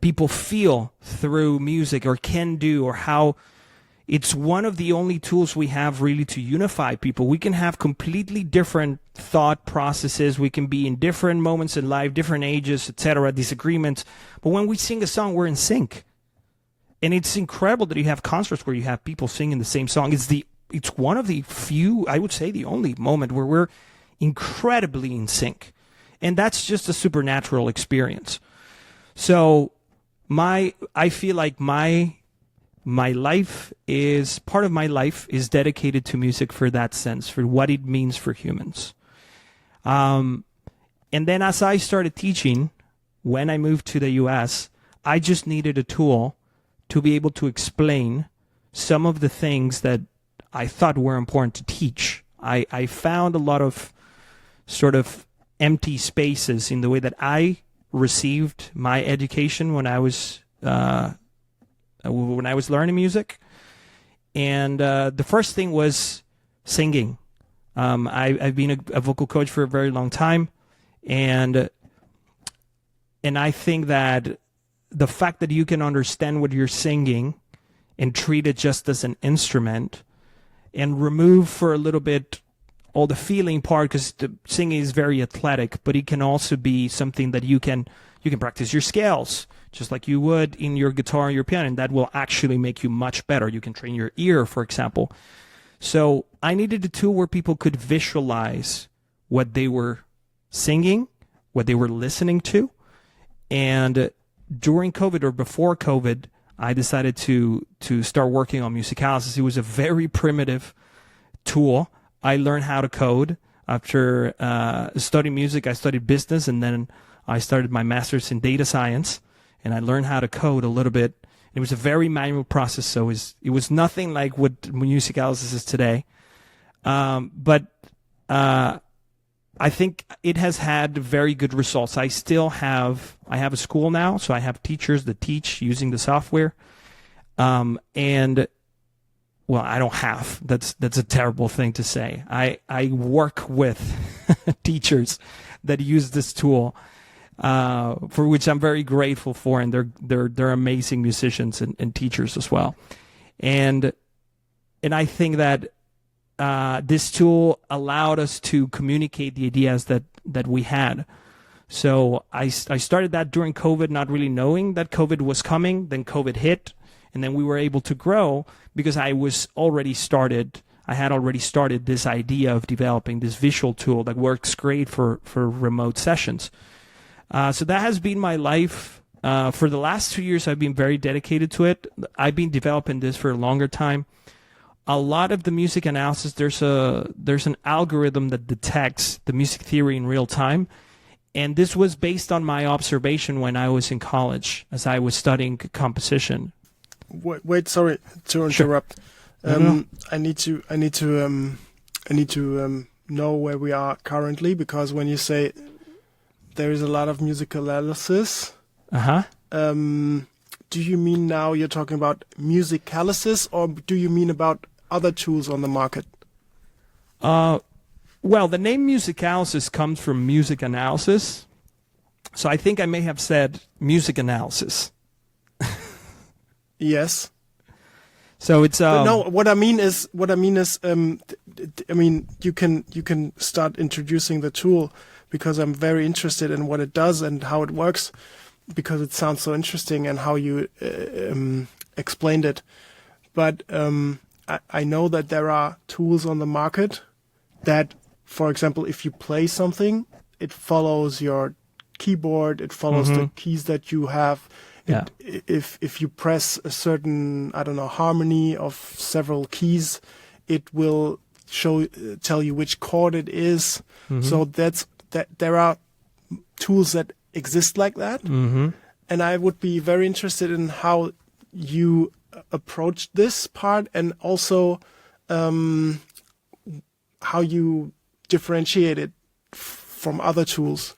people feel through music or can do, or how it's one of the only tools we have really to unify people. We can have completely different thought processes. We can be in different moments in life, different ages, etc., disagreements. But when we sing a song, we're in sync. And it's incredible that you have concerts where you have people singing the same song. It's one of the few, I would say the only moment where we're incredibly in sync. And that's just a supernatural experience. So I feel like my life is, part of my life is dedicated to music for that sense, for what it means for humans. And then as I started teaching, when I moved to the US, I just needed a tool to be able to explain some of the things that I thought were important to teach. I found a lot of sort of empty spaces in the way that I received my education when I was learning music. And the first thing was singing. I've been a vocal coach for a very long time, and I think that the fact that you can understand what you're singing and treat it just as an instrument and remove for a little bit all the feeling part, because the singing is very athletic, but it can also be something that you can practice your scales just like you would in your guitar or your piano, and that will actually make you much better. You can train your ear, for example. So I needed a tool where people could visualize what they were singing, what they were listening to. And during COVID or before COVID, I decided to start working on Musicalysis. It was a very primitive tool. I learned how to code. After studying music, I studied business, and then I started my master's in data science, and I learned how to code a little bit. It was a very manual process, so it was nothing like what Musicalysis is today. But I think it has had very good results. I have a school now, so I have teachers that teach using the software. And well, I don't have. That's a terrible thing to say. I work with teachers that use this tool, for which I'm very grateful for, and they're amazing musicians and teachers as well. And I think that this tool allowed us to communicate the ideas that we had. So I started that during COVID, not really knowing that COVID was coming. Then COVID hit, and then we were able to grow because I had already started this idea of developing this visual tool that works great for remote sessions. So that has been my life. For the last 2 years, I've been very dedicated to it. I've been developing this for a longer time. A lot of the music analysis, there's an algorithm that detects the music theory in real time. And this was based on my observation when I was in college, as I was studying composition. Wait, sorry to interrupt. Sure. I need to know where we are currently, because when you say there is a lot of musicalisis, do you mean now you're talking about Musicalysis, or do you mean about other tools on the market? Well, the name Musicalysis comes from music analysis, so I think I may have said music analysis. Yes. So it's But no. What I mean is, you can start introducing the tool, because I'm very interested in what it does and how it works, because it sounds so interesting and how you explained it. But I know that there are tools on the market that, for example, if you play something, it follows your keyboard, it follows the keys that you have. Yeah. If you press a certain, harmony of several keys, it will tell you which chord it is. So there are tools that exist like that. And I would be very interested in how you approach this part, and also how you differentiate it from other tools.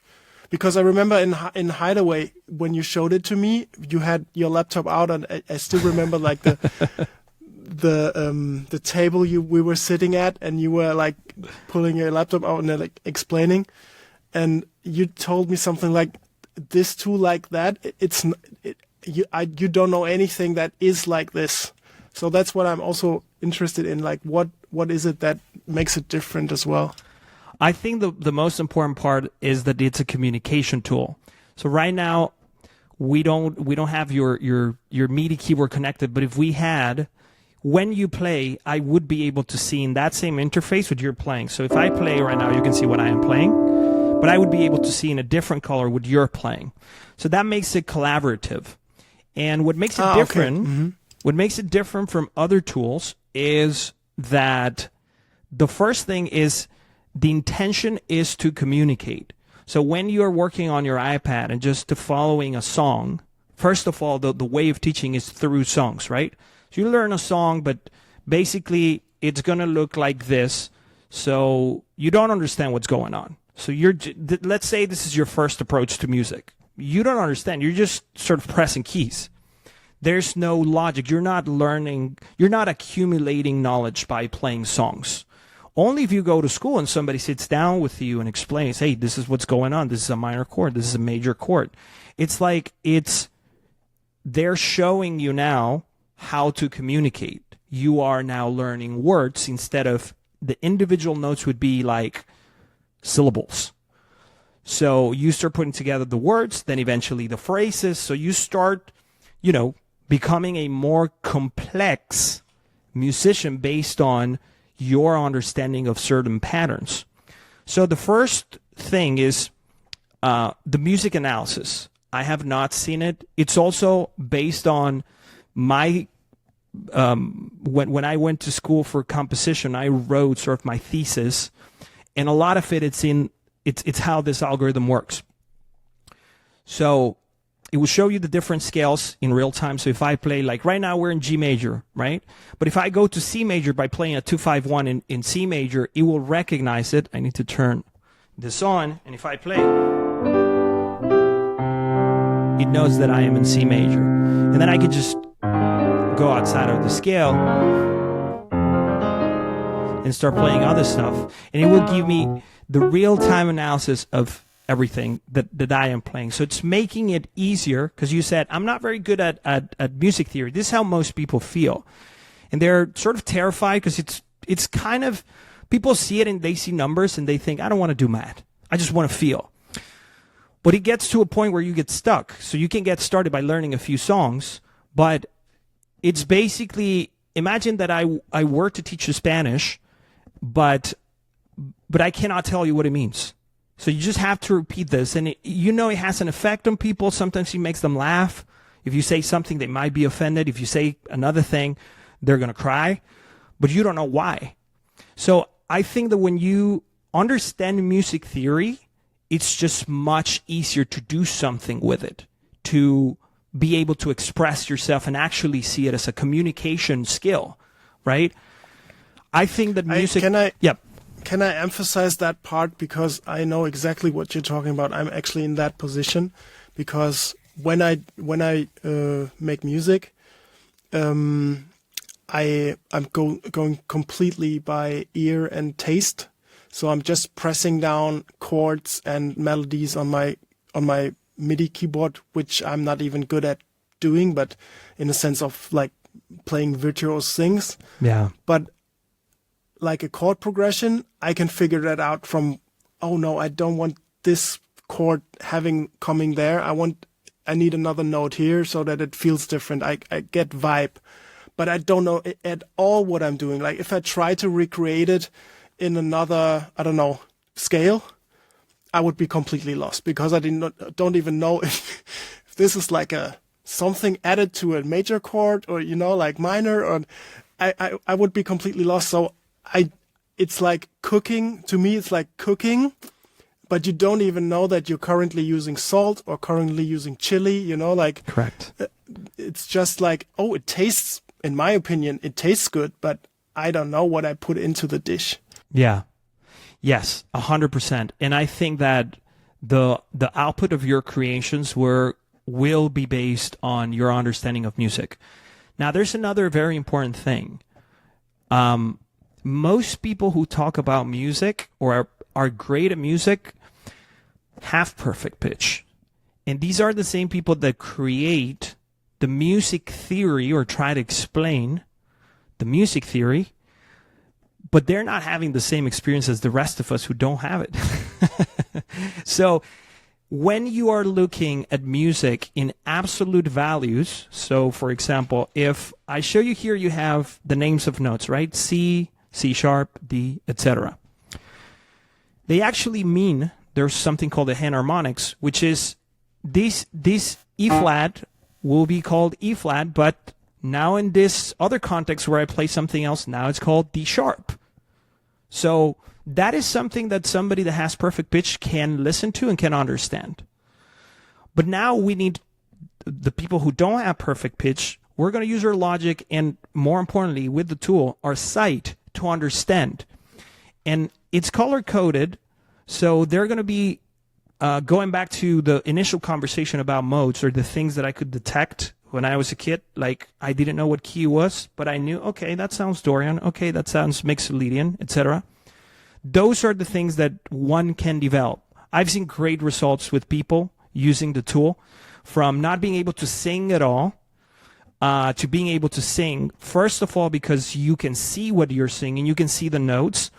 Because I remember in Hideaway, when you showed it to me, you had your laptop out, and I still remember like the table we were sitting at, and you were like pulling your laptop out and like explaining, and you told me something like, this tool like that, you don't know anything that is like this. So that's what I'm also interested in. Like, what is it that makes it different as well? I think the most important part is that it's a communication tool. So right now, we don't have your MIDI keyboard connected, but if we had, when you play, I would be able to see in that same interface what you're playing. So if I play right now, you can see what I am playing, but I would be able to see in a different color what you're playing. So that makes it collaborative. And what makes it different, okay. Mm-hmm. what makes it different from other tools is that the first thing is the intention is to communicate. So when you're working on your iPad and just following a song, first of all, the way of teaching is through songs, right? So you learn a song, but basically it's going to look like this. So you don't understand what's going on. So let's say this is your first approach to music. You don't understand. You're just sort of pressing keys. There's no logic. You're not learning. You're not accumulating knowledge by playing songs. Only if you go to school and somebody sits down with you and explains, hey, this is what's going on. This is a minor chord. This is a major chord. It's like they're showing you now how to communicate. You are now learning words instead of the individual notes would be like syllables. So you start putting together the words, then eventually the phrases. So you start, becoming a more complex musician based on your understanding of certain patterns. So the first thing is the music analysis. I have not seen it. It's also based on my when I went to school for composition, I wrote sort of my thesis, and a lot of it's how this algorithm works. So it will show you the different scales in real time. So if I play, like right now we're in G major, right? But if I go to C major by playing a 2-5-1 in C major, it will recognize it. I need to turn this on, and if I play, it knows that I am in C major. And then I can just go outside of the scale and start playing other stuff. And it will give me the real-time analysis of everything that I am playing. So it's making it easier, because you said, I'm not very good at music theory. This is how most people feel. And they're sort of terrified because it's kind of, people see it and they see numbers and they think, I don't want to do math. I just want to feel. But it gets to a point where you get stuck. So you can get started by learning a few songs, but it's basically, imagine that I were to teach you Spanish, but I cannot tell you what it means. So you just have to repeat this, and it has an effect on people. Sometimes it makes them laugh. If you say something, they might be offended. If you say another thing, they're going to cry, but you don't know why. So I think that when you understand music theory, it's just much easier to do something with it, to be able to express yourself and actually see it as a communication skill, right? I think that music... Can I emphasize that part, because I know exactly what you're talking about. I'm actually in that position, because when I make music, I'm going completely by ear and taste. So I'm just pressing down chords and melodies on my MIDI keyboard, which I'm not even good at doing, but in a sense of like playing virtuose things. Yeah. But like a chord progression, I can figure that out from, oh no, I don't want this chord coming there. I need another note here so that it feels different. I get vibe, but I don't know at all what I'm doing. Like if I try to recreate it in another, I don't know, scale, I would be completely lost, because I don't even know if this is like something added to a major chord or, like minor, or I would be completely lost. So it's like cooking. To me, it's like cooking, but you don't even know that you're currently using salt or currently using chili, like. Correct. It's just like, oh, it tastes, in my opinion, it tastes good, but I don't know what I put into the dish. Yeah. Yes, 100%. And I think that the output of your creations will be based on your understanding of music. Now, there's another very important thing. Most people who talk about music or are great at music have perfect pitch. And these are the same people that create the music theory or try to explain the music theory, but they're not having the same experience as the rest of us who don't have it. So when you are looking at music in absolute values, so for example, if I show you here, you have the names of notes, right? C, C sharp, D, etc. They actually mean there's something called the enharmonics, which is this E flat will be called E flat, but now in this other context where I play something else, now it's called D sharp. So that is something that somebody that has perfect pitch can listen to and can understand. But now we need the people who don't have perfect pitch. We're going to use our logic and, more importantly, with the tool, our sight to understand. And it's color-coded, so they're going to be going back to the initial conversation about modes, or the things that I could detect when I was a kid. Like, I didn't know what key was, but I knew, okay, that sounds Dorian, okay, that sounds Mixolydian, etc. Those are the things that one can develop. I've seen great results with people using the tool, from not being able to sing at all to being able to sing. First of all, because you can see what you're singing, you can see the notes.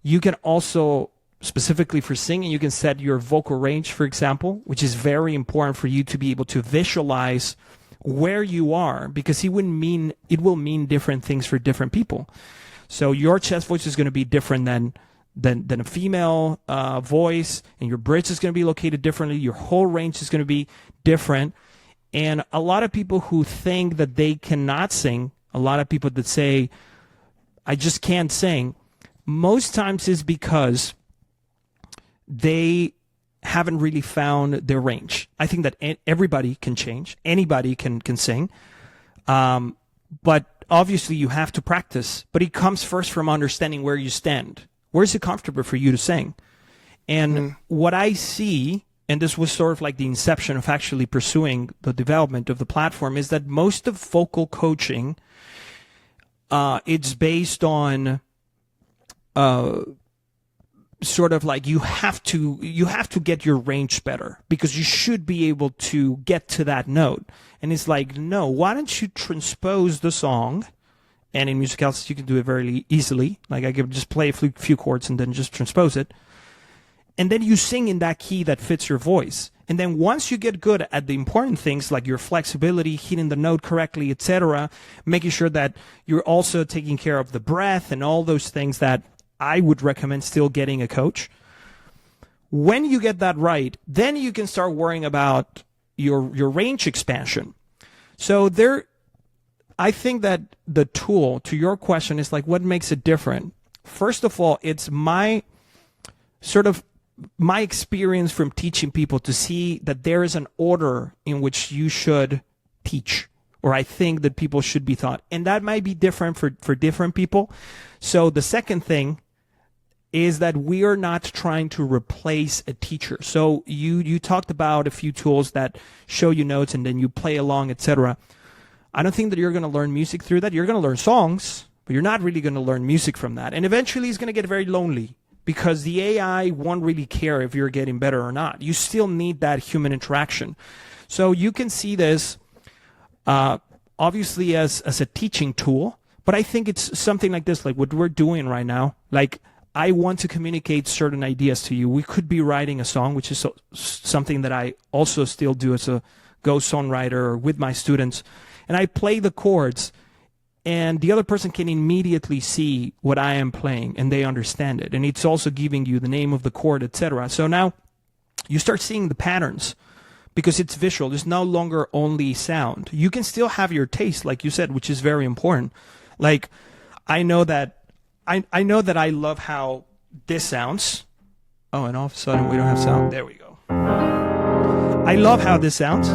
You can also, specifically for singing, you can set your vocal range, for example, which is very important for you to be able to visualize where you are, because it will mean different things for different people. So your chest voice is going to be different than a female voice, and your bridge is going to be located differently. Your whole range is going to be different. And a lot of people who think that they cannot sing, a lot of people that say, I just can't sing, most times is because they haven't really found their range. I think that everybody can change. Anybody can sing. But obviously you have to practice. But it comes first from understanding where you stand. Where is it comfortable for you to sing? And what I see, and this was sort of like the inception of actually pursuing the development of the platform, is that most of vocal coaching, it's based on sort of like you have to get your range better, because you should be able to get to that note. And it's like, no, why don't you transpose the song? And in Musicalysis, you can do it very easily. Like, I can just play a few chords and then just transpose it. And then you sing in that key that fits your voice. And then once you get good at the important things, like your flexibility, hitting the note correctly, etc., making sure that you're also taking care of the breath and all those things that I would recommend still getting a coach. When you get that right, then you can start worrying about your range expansion. So I think that the tool, to your question, is like, what makes it different? First of all, it's my experience from teaching people to see that there is an order in which you should teach, or I think that people should be taught. And that might be different for different people. So the second thing is that we are not trying to replace a teacher. So you talked about a few tools that show you notes and then you play along, etc. I don't think that you're going to learn music through that. You're going to learn songs, but you're not really going to learn music from that. And eventually it's going to get very lonely, because the AI won't really care if you're getting better or not. You still need that human interaction. So you can see this obviously as a teaching tool, but I think it's something like this, like what we're doing right now. Like, I want to communicate certain ideas to you. We could be writing a song, which is something that I also still do as a ghost songwriter or with my students. And I play the chords, and the other person can immediately see what I am playing, and they understand it. And it's also giving you the name of the chord, etc. So now you start seeing the patterns, because it's visual. It's no longer only sound. You can still have your taste, like you said, which is very important. Like, I know that I love how this sounds. Oh, and all of a sudden we don't have sound. There we go. I love how this sounds.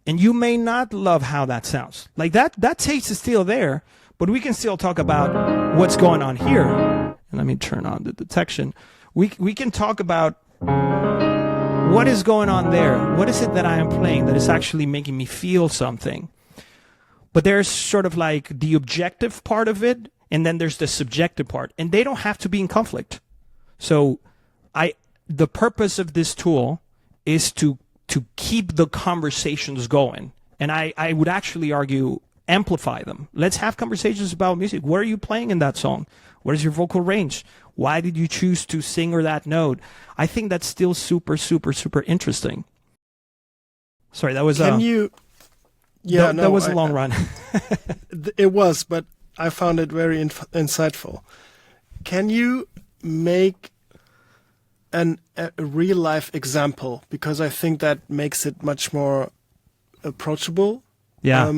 And you may not love how that sounds. Like, that taste is still there, but we can still talk about what's going on here. And let me turn on the detection. We can talk about what is going on there. What is it that I am playing that is actually making me feel something? But there's sort of like the objective part of it, and then there's the subjective part, and they don't have to be in conflict. So the purpose of this tool is to keep the conversations going. And I would actually argue amplify them. Let's have conversations about music. What are you playing in that song? What is your vocal range? Why did you choose to sing or that note? I think that's still super, super, super interesting. Sorry, that was Can you? Yeah, that was a long run. It was, but I found it very insightful. Can you make a real life example? Because I think that makes it much more approachable. Yeah.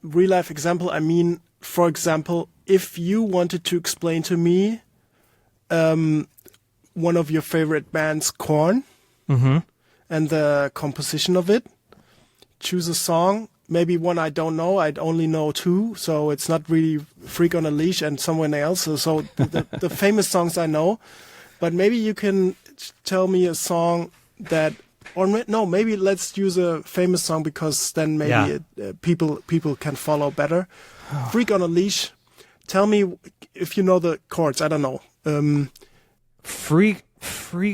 Real life example. I mean, for example, if you wanted to explain to me one of your favorite bands, Korn, and the composition of it, choose a song, maybe one I don't know. I'd only know two, so it's not really Freak on a Leash and someone else. So the famous songs I know, but maybe you can tell me a song that, or no, maybe let's use a famous song because then maybe people can follow better. Freak on a Leash. Tell me if you know the chords. I don't know. Freak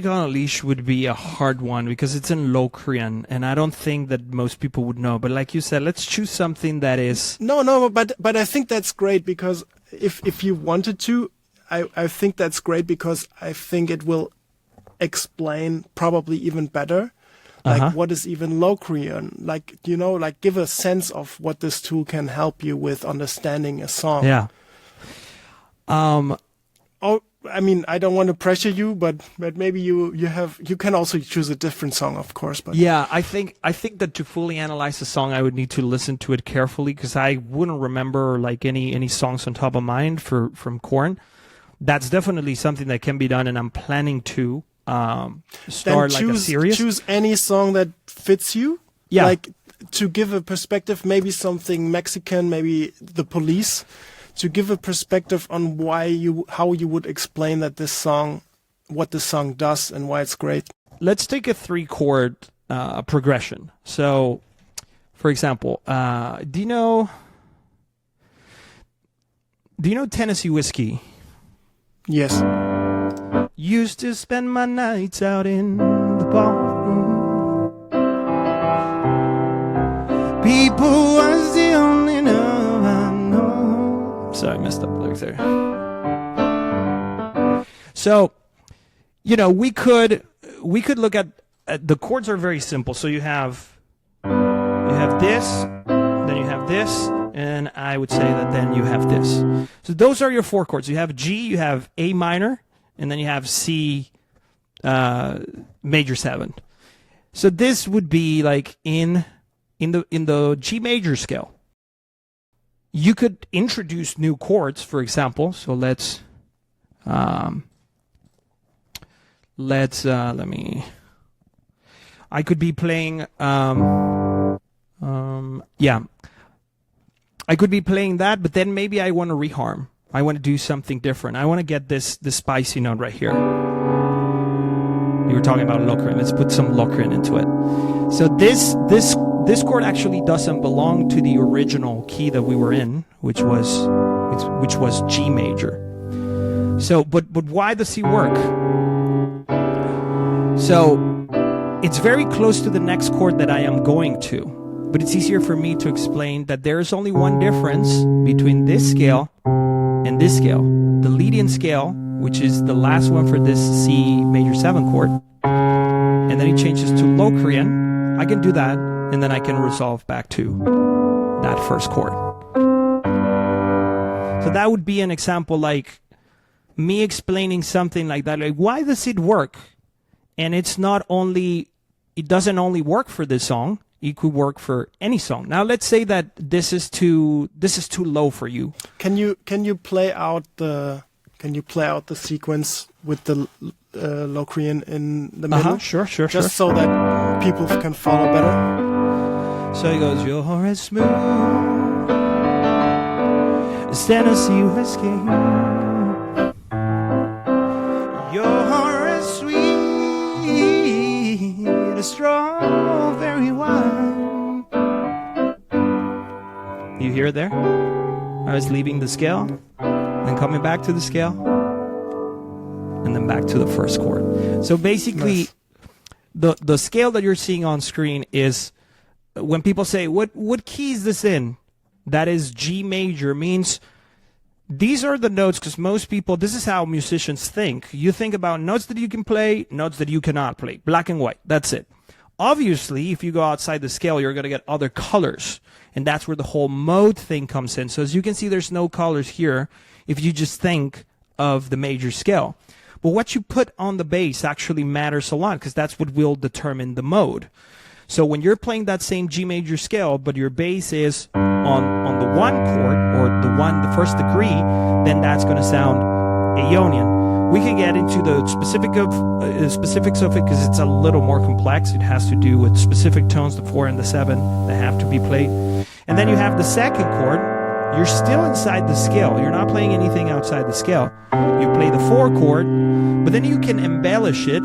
on a Leash would be a hard one because it's in Locrian, and I don't think that most people would know. But like you said, let's choose something that is... No, but I think that's great because if you wanted to, I think that's great because I think it will explain probably even better, like what is even Locrian, like, you know, like give a sense of what this tool can help you with understanding a song. Yeah. I mean, I don't want to pressure you, but maybe you can also choose a different song, of course. But yeah, I think that to fully analyze the song, I would need to listen to it carefully because I wouldn't remember like any songs on top of mind from Korn. That's definitely something that can be done, and I'm planning to start like a series. Choose any song that fits you. Yeah, like to give a perspective, maybe something Mexican, maybe The Police. To give a perspective on how you would explain that this song, what this song does and why it's great. Let's take a 3-chord progression. So, for example, do you know Tennessee Whiskey? Yes. Used to spend my nights out in the ballroom. People was the only love I know. Sorry, I messed up the lyrics there. So, you know, we could look at the chords are very simple. So you have this, then you have this, and I would say that then you have this. So those are your 4 chords. You have G, you have A minor, and then you have C major 7. So this would be like in the G major scale. You could introduce new chords, for example. So let me. I could be playing. I could be playing that, but then maybe I want to reharm. I want to do something different. I want to get this spicy note right here. You were talking about Locrian. Let's put some Locrian into it. So this chord actually doesn't belong to the original key that we were in, which was G major. So, but why does he work? So, it's very close to the next chord that I am going to, but it's easier for me to explain that there is only one difference between this scale and this scale. The lead-in scale, which is the last one for this C major 7 chord, and then it changes to Locrian. I can do that, and then I can resolve back to that first chord. So that would be an example, like me explaining something like that, like why does it work? And it doesn't only work for this song, it could work for any song. Now let's say that this is too low for you. Can you play out the sequence with the Locrian in the middle? Sure. Just so that people can follow better. So he goes, you're as smooth as Tennessee whiskey. You're as sweet as strawberry wine. You hear it there? I was leaving the scale, then coming back to the scale, and then back to the first chord. So basically, the scale that you're seeing on screen is when people say, what key is this in? that is G major, means these are the notes, because most people, this is how musicians think. You think about notes that you can play, notes that you cannot play. Black and white. That's it. Obviously, if you go outside the scale, you're going to get other colors. And that's where the whole mode thing comes in. So as you can see, there's no colors here if you just think of the major scale. But what you put on the bass actually matters a lot, because that's what will determine the mode. So when you're playing that same G major scale, but your bass is on the one chord, or the first degree, then that's going to sound Aeonian. We can get into the specifics of it, because it's a little more complex. It has to do with specific tones, the 4 and the 7, that have to be played. And then you have the second chord. You're still inside the scale. You're not playing anything outside the scale. You play the 4 chord, but then you can embellish it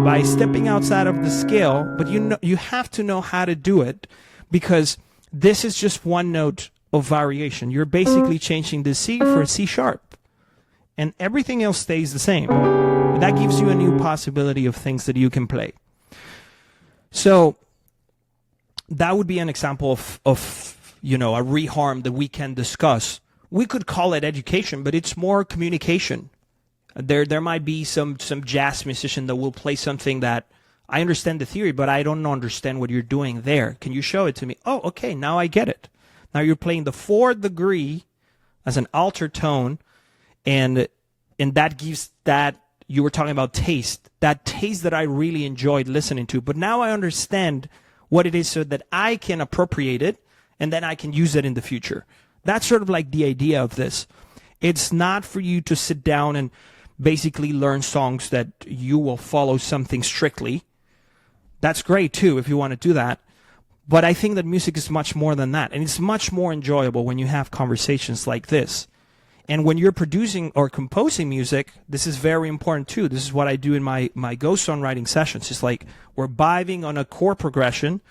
by stepping outside of the scale, but you have to know how to do it, because this is just one note of variation. You're basically changing the C for a C sharp, and everything else stays the same. But that gives you a new possibility of things that you can play. So that would be an example of a reharm that we can discuss. We could call it education, but it's more communication. There might be some jazz musician that will play something that I understand the theory, but I don't understand what you're doing there. Can you show it to me? Oh, okay, now I get it. Now you're playing the 4th degree as an altered tone, and that gives that, you were talking about taste, that taste that I really enjoyed listening to. But now I understand what it is, so that I can appropriate it, and then I can use it in the future. That's sort of like the idea of this. It's not for you to sit down and basically learn songs that you will follow something strictly. That's great too if you want to do that. But I think that music is much more than that. And it's much more enjoyable when you have conversations like this. And when you're producing or composing music, this is very important too. This is what I do in my ghost songwriting sessions. It's like we're vibing on a chord progression.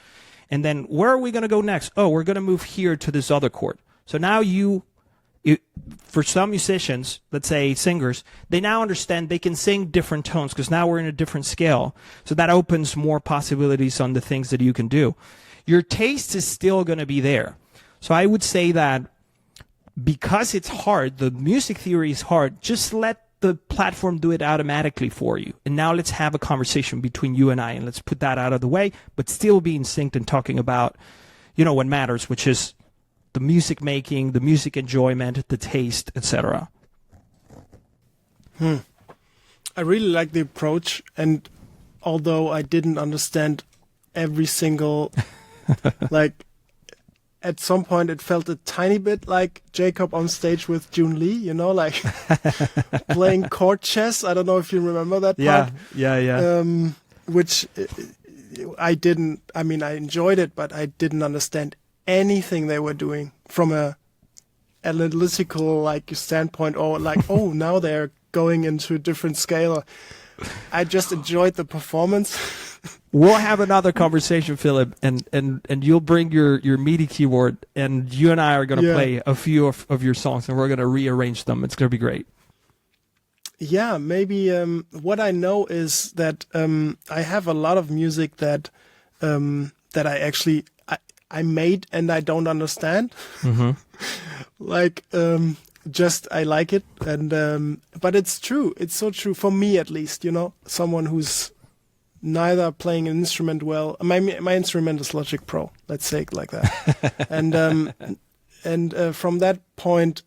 And then where are we going to go next? Oh, we're going to move here to this other chord. So now for some musicians, let's say singers, they now understand they can sing different tones, because now we're in a different scale. So that opens more possibilities on the things that you can do. Your taste is still going to be there. So I would say that because it's hard, the music theory is hard, just let the platform do it automatically for you. And now let's have a conversation between you and I, and let's put that out of the way, but still be in sync and talking about, what matters, which is the music making, the music enjoyment, the taste, etc. I really like the approach, and although I didn't understand every single, at some point it felt a tiny bit like Jacob on stage with June Lee, playing chord chess. I don't know if you remember that part. Yeah. Which I didn't, I enjoyed it, but I didn't understand anything they were doing from a analytical standpoint, or oh, now they're going into a different scale. I just enjoyed the performance. We'll have another conversation, Philip, and you'll bring your MIDI keyboard, and you and I are going to play a few of your songs, and we're going to rearrange them. It's going to be great. Yeah, maybe what I know is that I have a lot of music that I actually I made and I don't understand. Mm-hmm. Just I like it, and but it's true. It's so true for me, at least. Someone who's neither playing an instrument well. My instrument is Logic Pro. Let's say it like that. and from that point,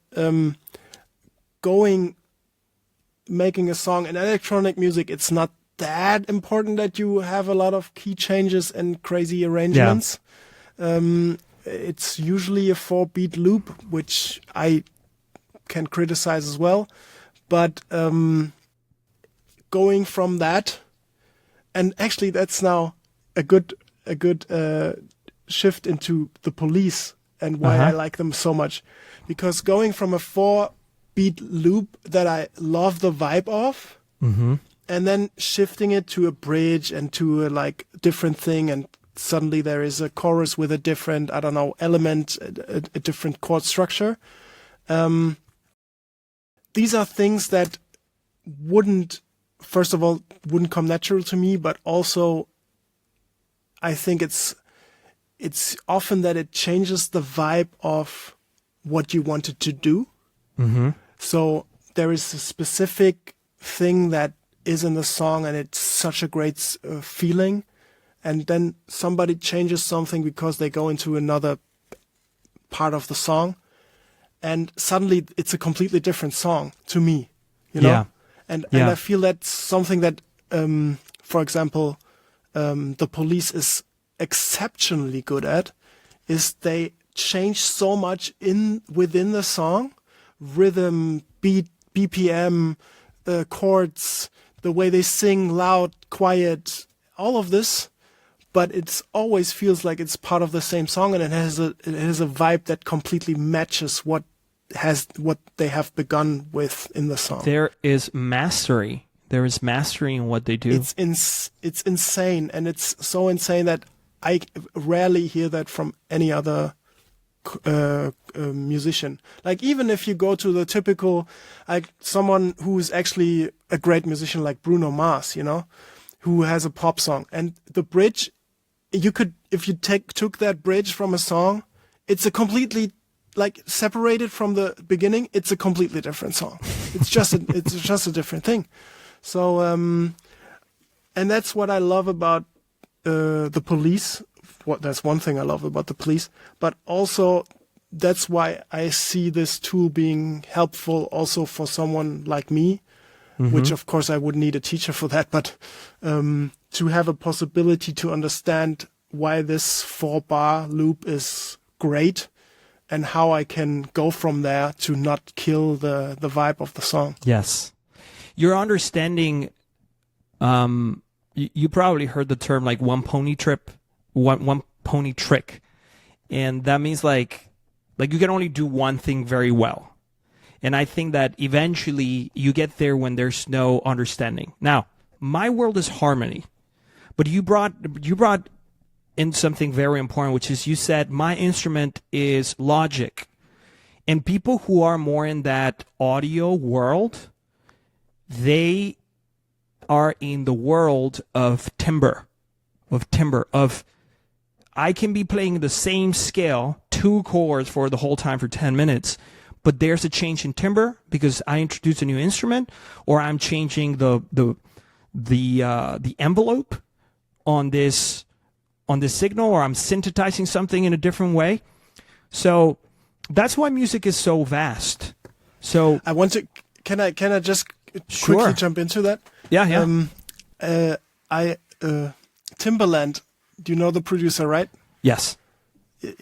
making a song in electronic music, it's not that important that you have a lot of key changes and crazy arrangements. Yeah. It's usually a 4-beat loop, which I can criticize as well. But going from that, and actually that's now a good shift into the Police and why I like them so much. Because going from a 4-beat loop that I love the vibe of, and then shifting it to a bridge and to a different thing, and suddenly there is a chorus with a different, element, a different chord structure. These are things that wouldn't come natural to me, but also I think it's it's often that it changes the vibe of what you wanted to do. So there is a specific thing that is in the song, and it's such a great feeling. And then somebody changes something because they go into another part of the song, and suddenly it's a completely different song to me, you know? Yeah. And I feel that's something that, for example, the Police is exceptionally good at, is they change so much within the song, rhythm, beat, BPM, chords, the way they sing, loud, quiet, all of this. But it always feels like it's part of the same song, and it has a vibe that completely matches what they have begun with in the song. There is mastery. There is mastery in what they do. It's insane, and it's so insane that I rarely hear that from any other musician. Like, even if you go to the typical, like someone who is actually a great musician like Bruno Mars, you know, who has a pop song, and the bridge, you could, if you took that bridge from a song, it's a completely, like, separated from the beginning, it's a completely different song. It's just a different thing. So, and that's what I love about the Police. That's one thing I love about the Police, but also that's why I see this tool being helpful also for someone like me, which of course I would need a teacher for that, but to have a possibility to understand why this 4-bar loop is great and how I can go from there to not kill the vibe of the song. Yes. Your understanding, you probably heard the term like one pony trick, and that means like you can only do one thing very well. And I think that eventually you get there when there's no understanding. Now, my world is harmony, but you brought in something very important, which is you said my instrument is logic. And people who are more in that audio world, they are in the world of timbre, of I can be playing the same scale, 2 chords for the whole time for 10 minutes, but there's a change in timbre because I introduced a new instrument, or I'm changing the envelope on this signal, or I'm synthesizing something in a different way. So that's why music is so vast. So I want to, can I just Sure. quickly jump into that? Yeah. Timbaland, do you know the producer, right? Yes.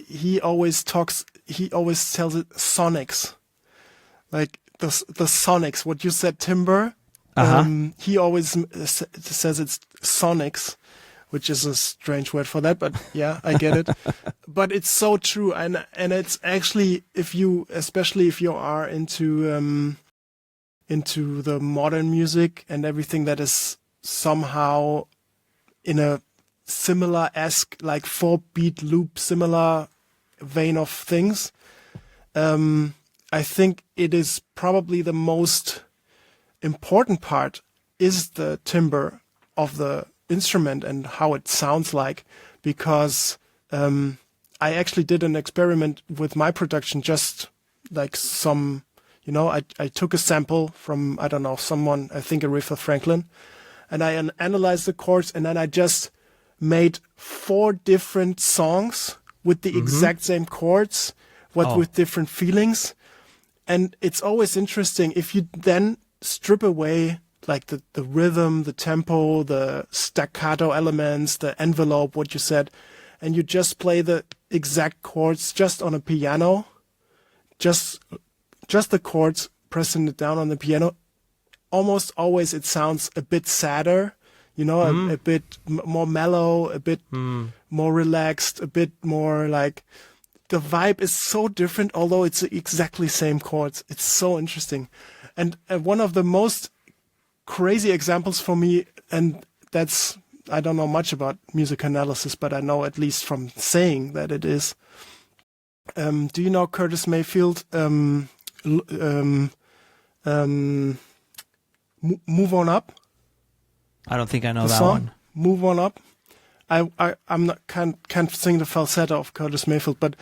He always tells it sonics. Like the sonics, what you said, timbre. He always says it's sonics, which is a strange word for that, but yeah, I get it. But it's so true, and it's actually, especially if you are into the modern music and everything that is somehow in a similar-esque, like 4-beat loop, similar vein of things, I think it is probably the most important part is the timbre of the instrument and how it sounds like, because I actually did an experiment with my production, just like I took a sample from, I don't know, someone, I think Aretha Franklin, and I analyzed the chords, and then I just made 4 different songs with the exact same chords, with different feelings. And it's always interesting if you then strip away like the rhythm, the tempo, the staccato elements, the envelope, what you said, and you just play the exact chords just on a piano, just the chords, pressing it down on the piano. Almost always it sounds a bit sadder, a bit more mellow, a bit more relaxed, a bit more like, the vibe is so different, although it's exactly same chords. It's so interesting. And one of the most crazy examples for me, and that's, I don't know much about music analysis, but I know at least from saying that it is. Do you know Curtis Mayfield? Move On Up? I don't think I know The that song? one. Move On Up. I'm not can't sing the falsetto of Curtis Mayfield, but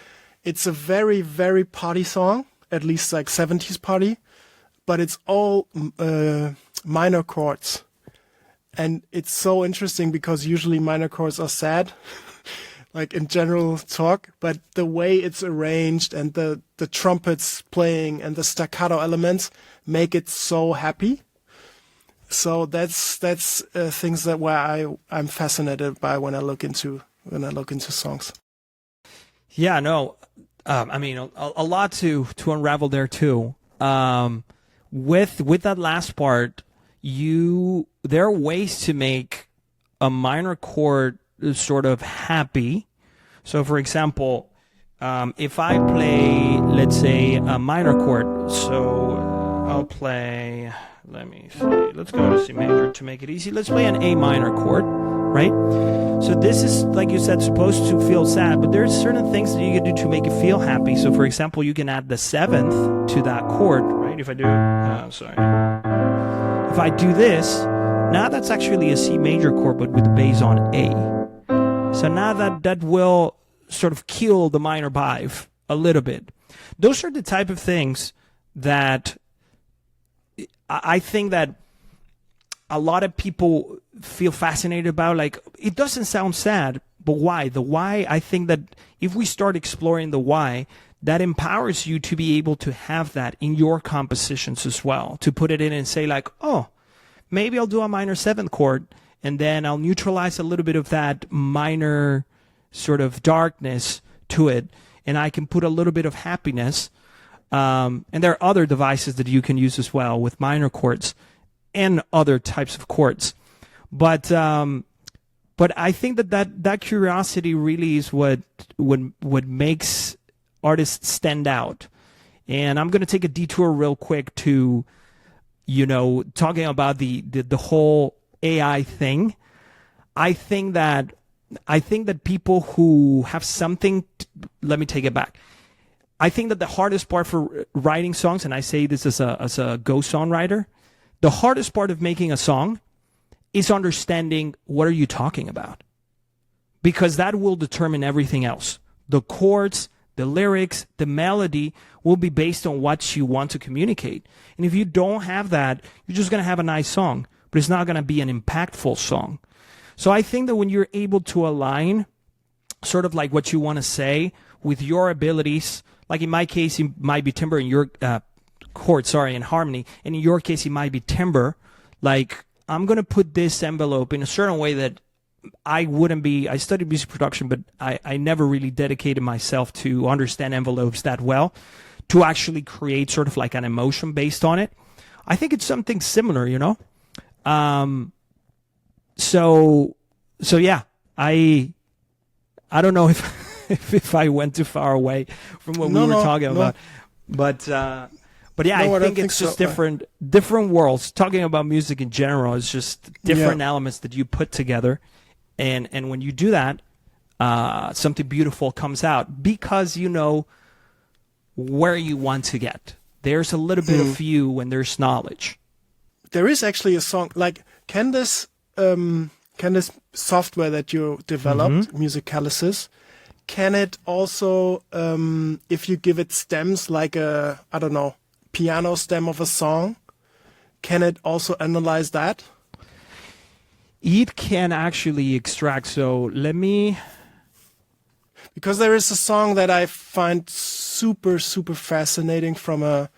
it's a very, very party song, at least like 70s party, but it's all minor chords. And it's so interesting because usually minor chords are sad, like in general talk, but the way it's arranged and the trumpets playing and the staccato elements make it so happy. So that's things that where I'm fascinated by when I look into songs. Yeah, no, I mean a lot to unravel there too. With that last part, there are ways to make a minor chord sort of happy. So, for example, if I play, let's say, a minor chord, so I'll play. Let me see. Let's go to C major to make it easy. Let's play an A minor chord, right? So this is, like you said, supposed to feel sad, but there's certain things that you can do to make it feel happy. So, for example, you can add the seventh to that chord, right? If I do, if I do this, now that's actually a C major chord, but with the bass on A. So now that will sort of kill the minor bive a little bit. Those are the type of things that I think that a lot of people feel fascinated about. Like, it doesn't sound sad, but why? The why, I think that if we start exploring the why, that empowers you to be able to have that in your compositions as well, to put it in and say like, oh, maybe I'll do a minor seventh chord, and then I'll neutralize a little bit of that minor sort of darkness to it, and I can put a little bit of happiness. And there are other devices that you can use as well with minor chords and other types of chords. But I think that curiosity really is what makes artists stand out. And I'm going to take a detour real quick to, talking about the whole AI thing. I think that people who have something, let me take it back. I think that the hardest part for writing songs, and I say this as a Go songwriter, the hardest part of making a song is understanding what are you talking about, because that will determine everything else. The chords, the lyrics, the melody will be based on what you want to communicate. And if you don't have that, you're just going to have a nice song, but it's not going to be an impactful song. So I think that when you're able to align sort of like what you want to say with your abilities, like in my case, it might be timbre, in your in harmony. And in your case, it might be timbre. Like, I'm going to put this envelope in a certain way that I studied music production, but I never really dedicated myself to understand envelopes that well, to actually create sort of like an emotion based on it. I think it's something similar, So yeah, I don't know if I went too far away from what we were talking about, but yeah, I think it's just different worlds. Talking about music in general is just different elements that you put together, and when you do that, something beautiful comes out because you know where you want to get. There's a little bit of you when there's knowledge. There is actually a song like can this software that you developed, Musicalysis, can it also, if you give it stems like a, I don't know, piano stem of a song, can it also analyze that? It can actually extract. So let me... Because there is a song that I find super, super fascinating from a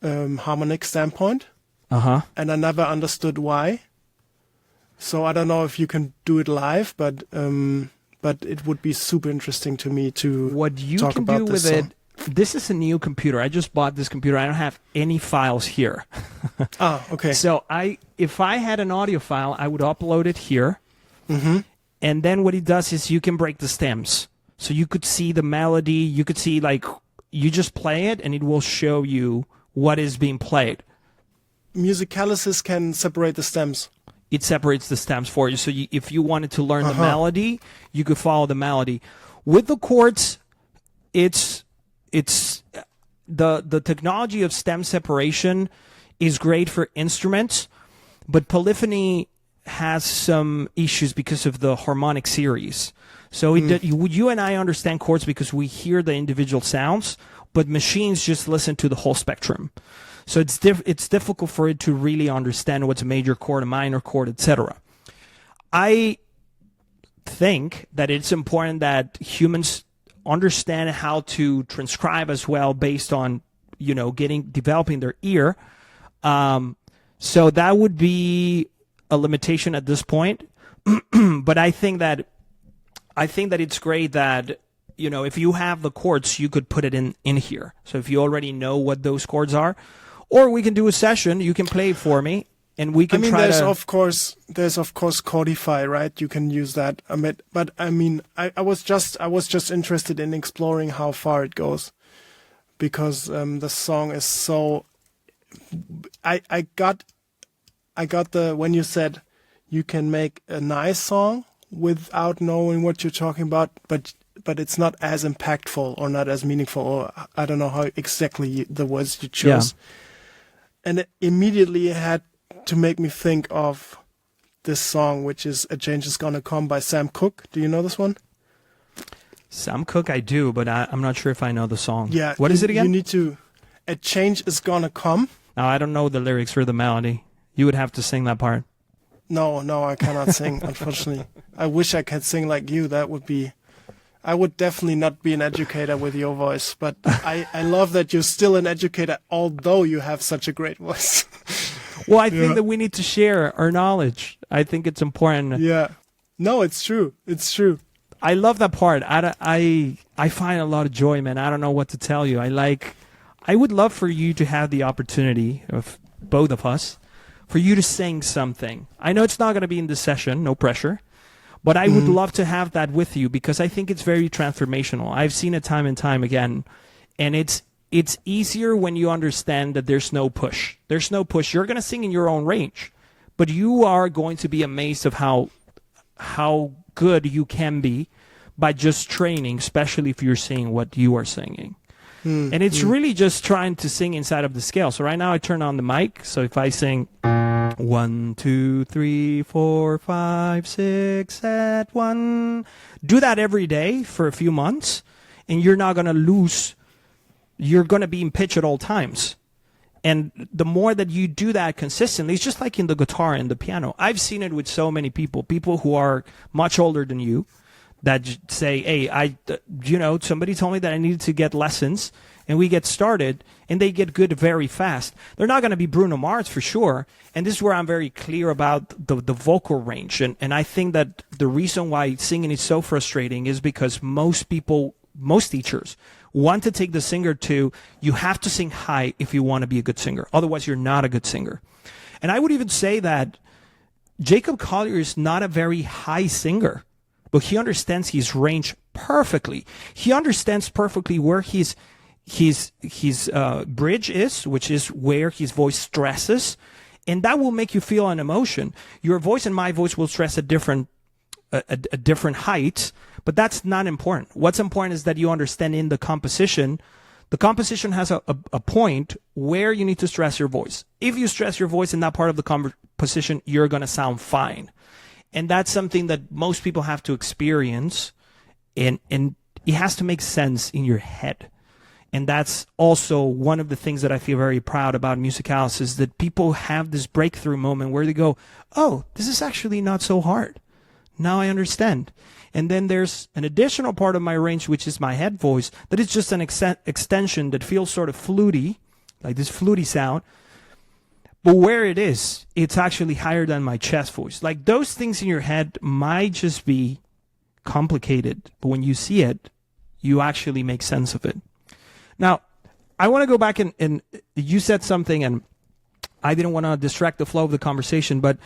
harmonic standpoint. And I never understood why. So I don't know if you can do it live, but it would be super interesting to me to what you talk can about do this with song. it. This is a new computer. I just bought this computer. I don't have any files here. Okay. So if I had an audio file, I would upload it here. And then what it does is you can break the stems. So you could see the melody. You could see, like, you just play it and it will show you what is being played. Musicalysis can separate the stems. It separates the stems for you. So if you wanted to learn the melody, you could follow the melody. With the chords, it's the technology of stem separation is great for instruments, but polyphony has some issues because of the harmonic series. So you and I understand chords because we hear the individual sounds, but machines just listen to the whole spectrum. So it's difficult for it to really understand what's a major chord, a minor chord, etc. I think that it's important that humans understand how to transcribe as well based on, developing their ear. So that would be a limitation at this point. But I think that it's great that, if you have the chords, you could put it in here. So if you already know what those chords are, or we can do a session, you can play it for me, and we can try there's of course Codify, right? You can use that. But I was just interested in exploring how far it goes, because the song is so. I got when you said you can make a nice song without knowing what you're talking about, but it's not as impactful or not as meaningful, or I don't know how exactly the words you chose. Yeah. And it immediately had to make me think of this song, which is "A Change Is Gonna Come" by Sam Cooke. Do you know this one? Sam Cooke, I do, but I'm not sure if I know the song. Yeah. What is it again? You need to. "A Change Is Gonna Come." Now, I don't know the lyrics or the melody. You would have to sing that part. No, I cannot sing, unfortunately. I wish I could sing like you. That would be... I would definitely not be an educator with your voice, but I love that you're still an educator, although you have such a great voice. Well, I think that we need to share our knowledge. I think it's important. Yeah. No, it's true. It's true. I love that part. I find a lot of joy, man. I don't know what to tell you. I would love for you to have the opportunity, of both of us, for you to sing something. I know it's not going to be in this session, no pressure. But I would love to have that with you, because I think it's very transformational. I've seen it time and time again. And it's easier when you understand that there's no push. There's no push. You're going to sing in your own range. But you are going to be amazed of how good you can be by just training, especially if you're singing what you are singing. And it's really just trying to sing inside of the scale. So right now I turn on the mic. So if I sing 1, 2, 3, 4, 5, 6 at 1, do that every day for a few months, and you're not going to lose. You're going to be in pitch at all times. And the more that you do that consistently, it's just like in the guitar and the piano. I've seen it with so many people who are much older than you, that say, hey, somebody told me that I needed to get lessons, and we get started, and they get good very fast. They're not going to be Bruno Mars for sure, and this is where I'm very clear about the vocal range. And I think that the reason why singing is so frustrating is because most teachers want to take the singer to, you have to sing high if you want to be a good singer. Otherwise, you're not a good singer. And I would even say that Jacob Collier is not a very high singer, but he understands his range perfectly. He understands perfectly where his bridge is, which is where his voice stresses, and that will make you feel an emotion. Your voice and my voice will stress at different heights, but that's not important. What's important is that you understand in the composition. The composition has a point where you need to stress your voice. If you stress your voice in that part of the composition, you're going to sound fine. And that's something that most people have to experience, and it has to make sense in your head. And that's also one of the things that I feel very proud about Musicalysis, that people have this breakthrough moment where they go, oh, this is actually not so hard. Now I understand. And then there's an additional part of my range, which is my head voice, that is just an extension that feels sort of fluty, like this fluty sound. But where it is, it's actually higher than my chest voice. Like, those things in your head might just be complicated, but when you see it, you actually make sense of it. Now, I want to go back and you said something, and I didn't want to distract the flow of the conversation, but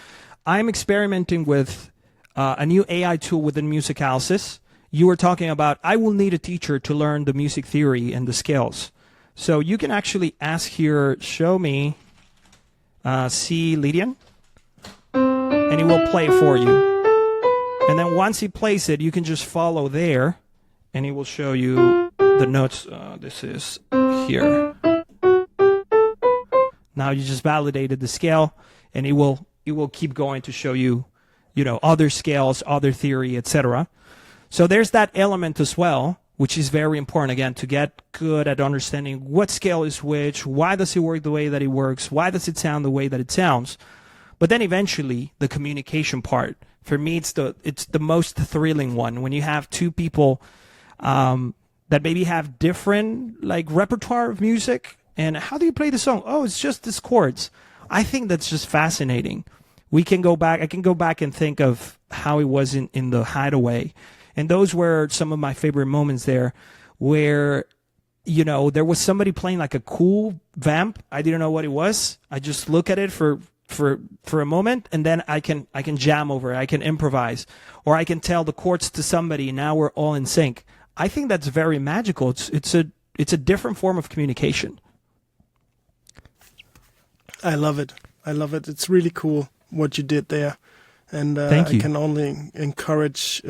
I'm experimenting with a new AI tool within Musicalysis. You were talking about, I will need a teacher to learn the music theory and the scales. So you can actually ask here, show me C Lydian, and he will play it for you. And then once he plays it, you can just follow there, and he will show you the notes. This is here. Now you just validated the scale, and it will it will keep going to show you, other scales, other theory, etc. So there's that element as well, which is very important, again, to get good at understanding what scale is which, why does it work the way that it works, why does it sound the way that it sounds. But then eventually, the communication part, for me, it's the most thrilling one. When you have two people that maybe have different repertoire of music, and how do you play the song? Oh, it's just these chords. I think that's just fascinating. I can go back and think of how it was in the Hideaway. And those were some of my favorite moments there, where, there was somebody playing like a cool vamp. I didn't know what it was. I just look at it for a moment, and then I can jam over it. I can improvise, or I can tell the chords to somebody. And now we're all in sync. I think that's very magical. It's a different form of communication. I love it. It's really cool what you did there, and Thank you. I can only encourage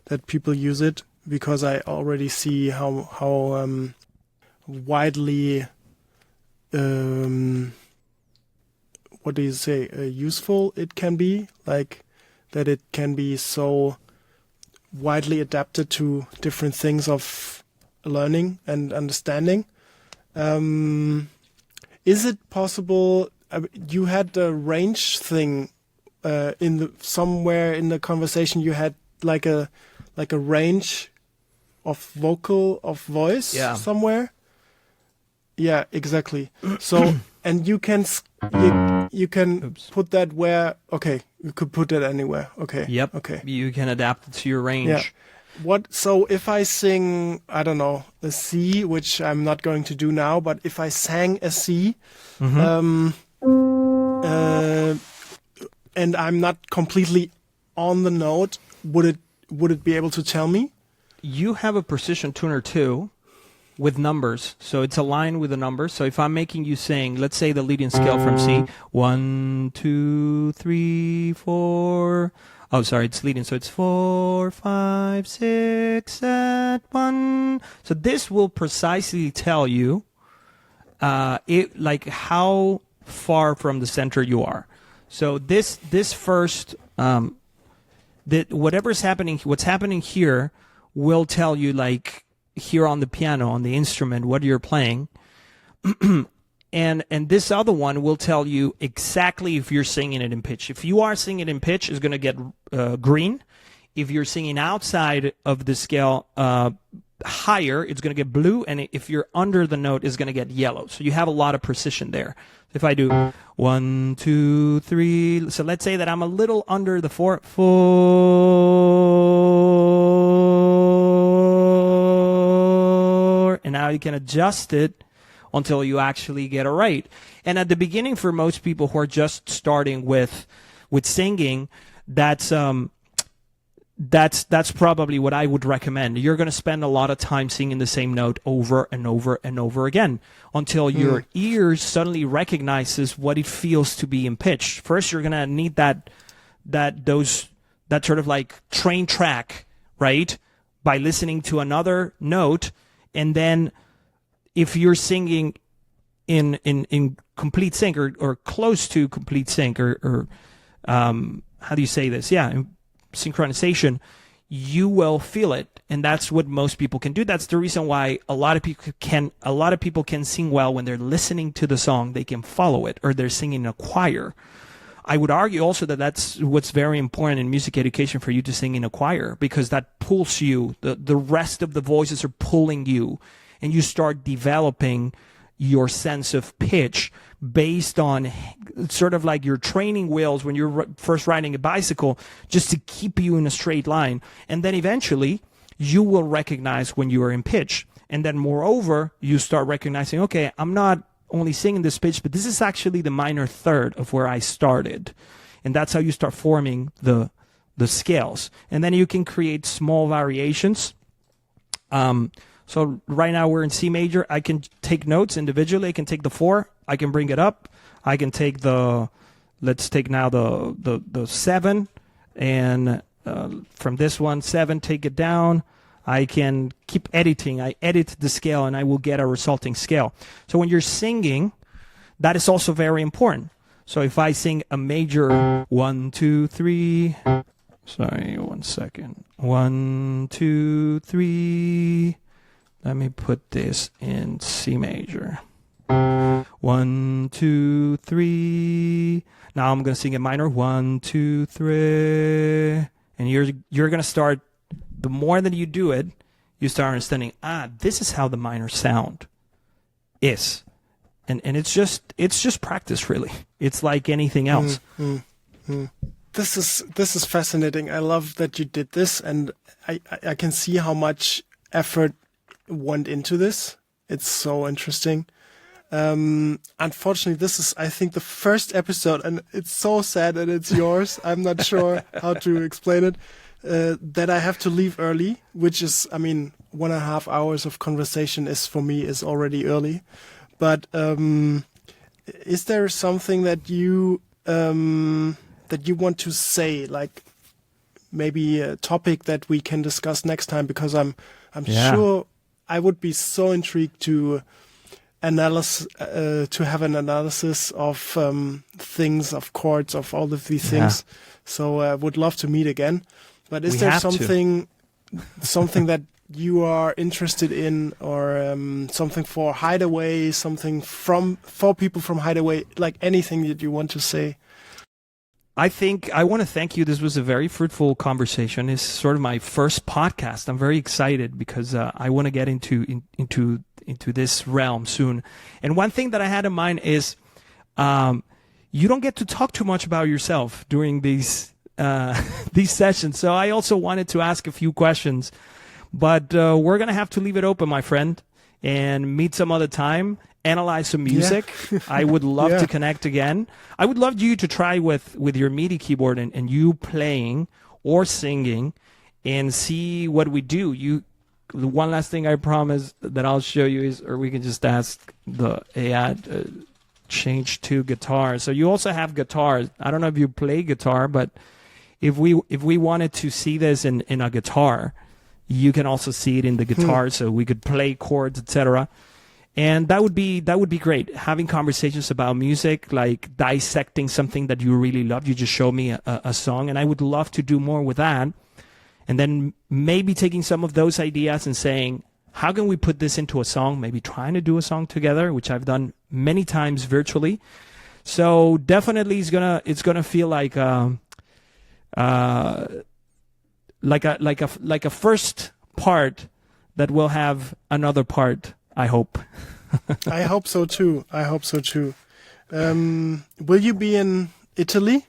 that people use it, because I already see how widely what do you say, useful it can be, like that it can be so widely adapted to different things of learning and understanding. Is it possible, you had the range thing somewhere in the conversation, you had like a range of voice somewhere? Yeah, exactly. So, and you can put that where, okay, you could put that anywhere. Okay. Yep. Okay. You can adapt it to your range. Yeah. So if I sing, I don't know, a C, which I'm not going to do now, but if I sang a C, and I'm not completely on the note, would it be able to tell me? You have a precision tuner too, with numbers, so it's aligned with the numbers. So if I'm making you sing, let's say the leading scale from C, 1, 2, 3, 4. Oh, sorry, it's leading, so it's 4, 5, 6, at 1. So this will precisely tell you, how far from the center you are. So this first, what's happening here will tell you, here on the piano, on the instrument, what you're playing. and this other one will tell you exactly if you're singing it in pitch. If you are singing it in pitch, it's going to get green. If you're singing outside of the scale higher, it's going to get blue. And if you're under the note, it's going to get yellow. So you have a lot of precision there. If I do 1, 2, 3, so let's say that I'm a little under the 4, and now you can adjust it until you actually get it right. And at the beginning, for most people who are just starting with singing, that's probably what I would recommend. You're going to spend a lot of time singing the same note over and over and over again until your ears suddenly recognizes what it feels to be in pitch. First, you're going to need that sort of train track, right? By listening to another note. And then if you're singing in complete sync or close to complete sync or how do you say this? Yeah, in synchronization, you will feel it. And that's what most people can do. That's the reason why a lot of people can sing well when they're listening to the song. They can follow it, or they're singing in a choir. I would argue also that that's what's very important in music education, for you to sing in a choir, because that pulls you. The rest of the voices are pulling you, and you start developing your sense of pitch based on sort of like your training wheels when you're first riding a bicycle, just to keep you in a straight line. And then eventually you will recognize when you are in pitch. And then moreover, you start recognizing, okay, I'm not only singing this pitch, but this is actually the minor third of where I started. And that's how you start forming the scales. And then you can create small variations. So right now we're in C major. I can take notes individually. I can take the 4. I can bring it up. I can take let's take now the 7, and from this one, 7, take it down. I can keep editing. I edit the scale, and I will get a resulting scale. So when you're singing, that is also very important. So if I sing a major 1, 2, 3, sorry, 1 second. 1, 2, 3. Let me put this in C major. 1, 2, 3. Now I'm gonna sing a minor. 1, 2, 3. And you're gonna start. The more that you do it, you start understanding. This is how the minor sound is, and it's just practice, really. It's like anything else. This is fascinating. I love that you did this, and I can see how much effort went into this. It's so interesting. Unfortunately, this is, I think, the first episode, and it's so sad that it's yours. I'm not sure how to explain it. That I have to leave early, which is, 1.5 hours of conversation for me is already early. But is there something that you want to say, like maybe a topic that we can discuss next time? Because I'm sure I would be so intrigued to have an analysis of things, of chords, of all of these things. So I would love to meet again. But is there something that you are interested in, or something for Hideaway, something for people from Hideaway, like anything that you want to say? I think I want to thank you. This was a very fruitful conversation. It's sort of my first podcast. I'm very excited because I want to get into this realm soon. And one thing that I had in mind is you don't get to talk too much about yourself during these sessions. So I also wanted to ask a few questions, but we're going to have to leave it open, my friend, and meet some other time, analyze some music. Yeah. I would love to connect again. I would love you to try with your MIDI keyboard and you playing or singing and see what we do. The one last thing I promise that I'll show you is, or we can just ask the AI change to guitar. So you also have guitars. I don't know if you play guitar, but if we wanted to see this in a guitar, you can also see it in the guitar. So we could play chords, etc. And that would be great. Having conversations about music, like dissecting something that you really love. You just show me a song, and I would love to do more with that. And then maybe taking some of those ideas and saying, how can we put this into a song? Maybe trying to do a song together, which I've done many times virtually. So definitely it's gonna feel like a first part that will have another part, I hope. I hope so too. Will you be in Italy?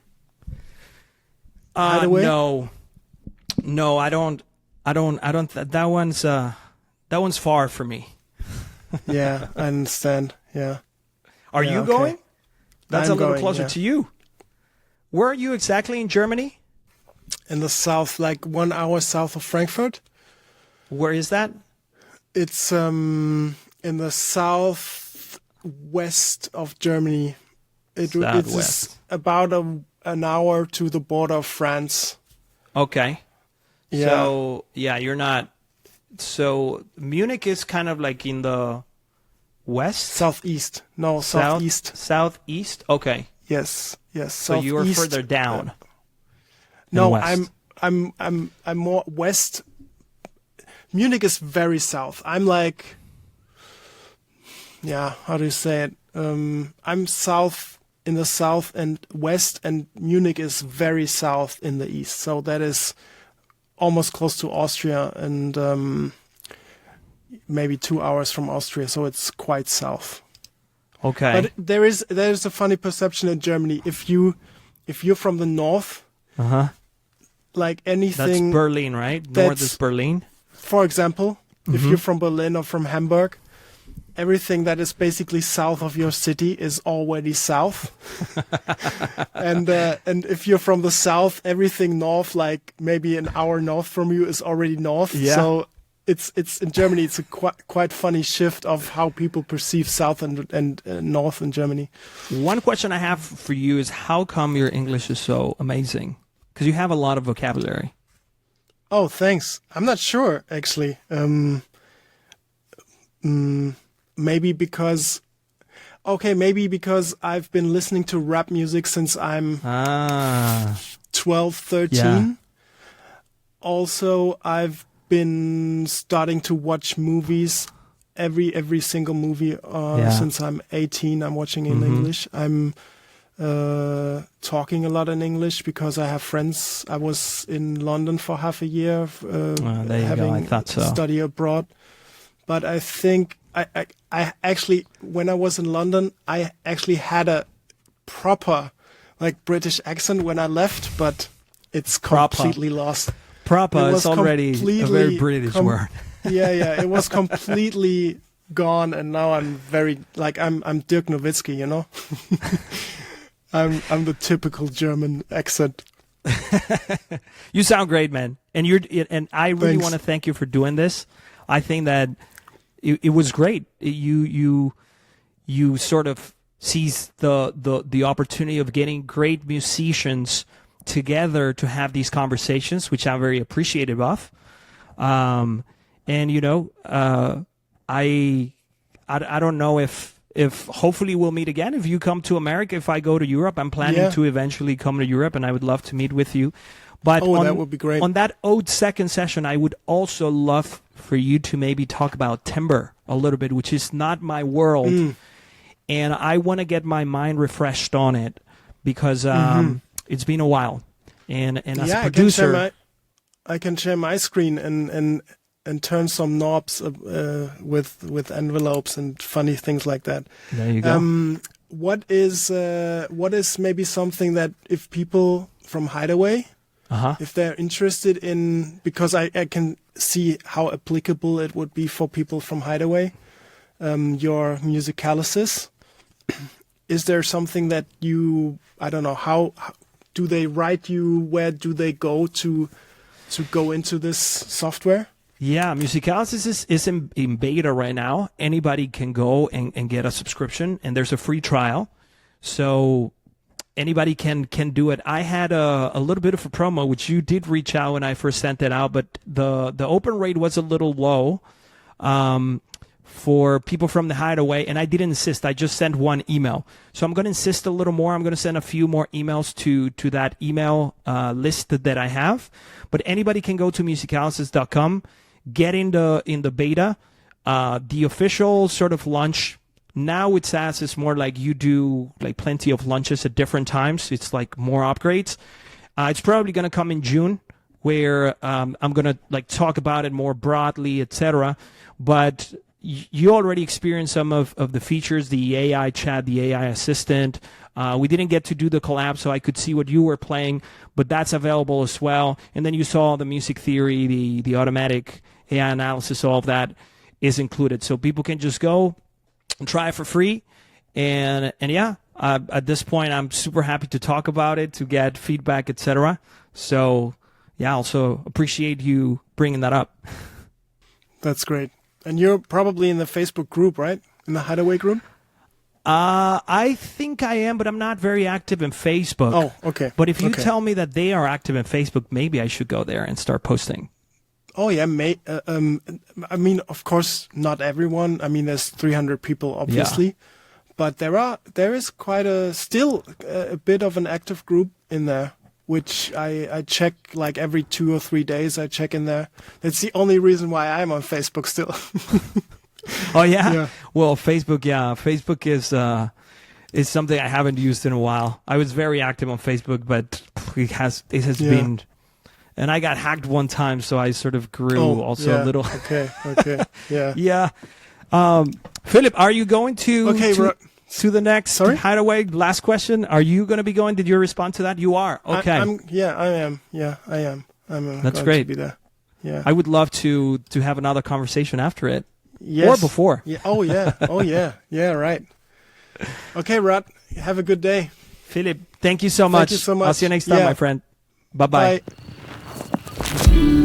No, I don't. That one's far for me. Yeah, I understand. Yeah. Are you going? That's a little going, closer to you. Where are you exactly in Germany? In the south, like 1 hour south of Frankfurt. Where is that? It's in the southwest of Germany. It's about an hour to the border of France. Okay. Yeah. So, you're not... So, Munich is kind of like in the west? Southeast. No, southeast. Southeast? Okay. Yes. So southeast. You are further down. No, west. I'm more west. Munich is very south. I'm like, how do you say it? I'm south in the south and west, and Munich is very south in the east. So that is almost close to Austria, and maybe 2 hours from Austria. So it's quite south. Okay. But there is a funny perception in Germany. If you're from the north, like anything. That's Berlin, right? North is Berlin. For example, if you're from Berlin or from Hamburg, everything that is basically south of your city is already south. and if you're from the south, everything north, like maybe an hour north from you, is already north. Yeah. So it's in Germany. It's a quite funny shift of how people perceive south and north in Germany. One question I have for you is, how come your English is so amazing? Because you have a lot of vocabulary. Oh, thanks. I'm not sure, actually. Maybe because Okay, maybe because I've been listening to rap music since I'm 12, 13. Yeah. Also, I've been starting to watch movies, every single movie since I'm 18. I'm watching in English. I'm talking a lot in English because I have friends. I was in London for half a year there you having go. I thought so. study abroad. But I think I actually, when I was in London, I actually had a proper like British accent when I left, but it's completely lost. Proper is already a very British word. Yeah, it was completely gone, and now I'm very like I'm Dirk Nowitzki, you know. I'm the typical German accent. You sound great, man, and I really want to thank you for doing this. I think that it was great. You sort of seized the opportunity of getting great musicians together to have these conversations, which I'm very appreciative of. And you know, I don't know if hopefully we'll meet again. If you come to America, if I go to Europe, I'm planning to eventually come to Europe, and I would love to meet with you. But that would be great. On that Ode second session, I would also love for you to maybe talk about timbre a little bit, which is not my world. And I want to get my mind refreshed on it because it's been a while. And as a producer, I can share my screen and turn some knobs with envelopes and funny things like that. There you go. What is maybe something that if people from Hideaway, if they're interested in, because I can see how applicable it would be for people from Hideaway, your Musicalysis. Is there something that you, I don't know, how do they write you? Where do they go to go into this software? Yeah, Musicalysis is in beta right now. Anybody can go and get a subscription, and there's a free trial. So anybody can do it. I had a little bit of a promo, which you did reach out when I first sent it out, but the open rate was a little low for people from the Hideaway, and I didn't insist. I just sent one email. So I'm going to insist a little more. I'm going to send a few more emails to that email list that I have. But anybody can go to musicalysis.com, get in the beta. The official sort of launch now it says it's more like you do like plenty of launches at different times. It's like more upgrades. It's probably going to come in June, where I'm going to like talk about it more broadly, etc. But you already experienced some of the features, the AI chat, the AI assistant. We didn't get to do the collab, so I could see what you were playing, but that's available as well. And then you saw the music theory, the automatic AI analysis, all of that is included. So people can just go and try it for free. And yeah, at this point, I'm super happy to talk about it, to get feedback, etc. So yeah, I also appreciate you bringing that up. That's great. And you're probably in the Facebook group, right? In the Hideaway group? I think I am, but I'm not very active in Facebook. Oh, okay. But if you tell me that they are active in Facebook, maybe I should go there and start posting. Oh, yeah. I mean, of course, not everyone. I mean, there's 300 people, obviously. Yeah. But there is still a bit of an active group in there, which I check like every 2 or 3 days. I check in there. That's the only reason why I'm on Facebook still. Oh yeah? Well, Facebook is something I haven't used in a while. I was very active on Facebook, but it has been, and I got hacked one time, so I sort of grew a little. Okay, yeah. Yeah. Philipp, are you going to the next Hideaway? Last question. Are you going to be going? Did you respond to that? You are. Okay. I am. Yeah, I am. That's going great. To be there. Yeah. I would love to have another conversation after it. Yes. Or before. Yeah. Oh, yeah. Yeah, right. Okay, Rod. Have a good day. Philipp, thank you so much. Thank you so much. I'll see you next time, my friend. Bye-bye. Bye.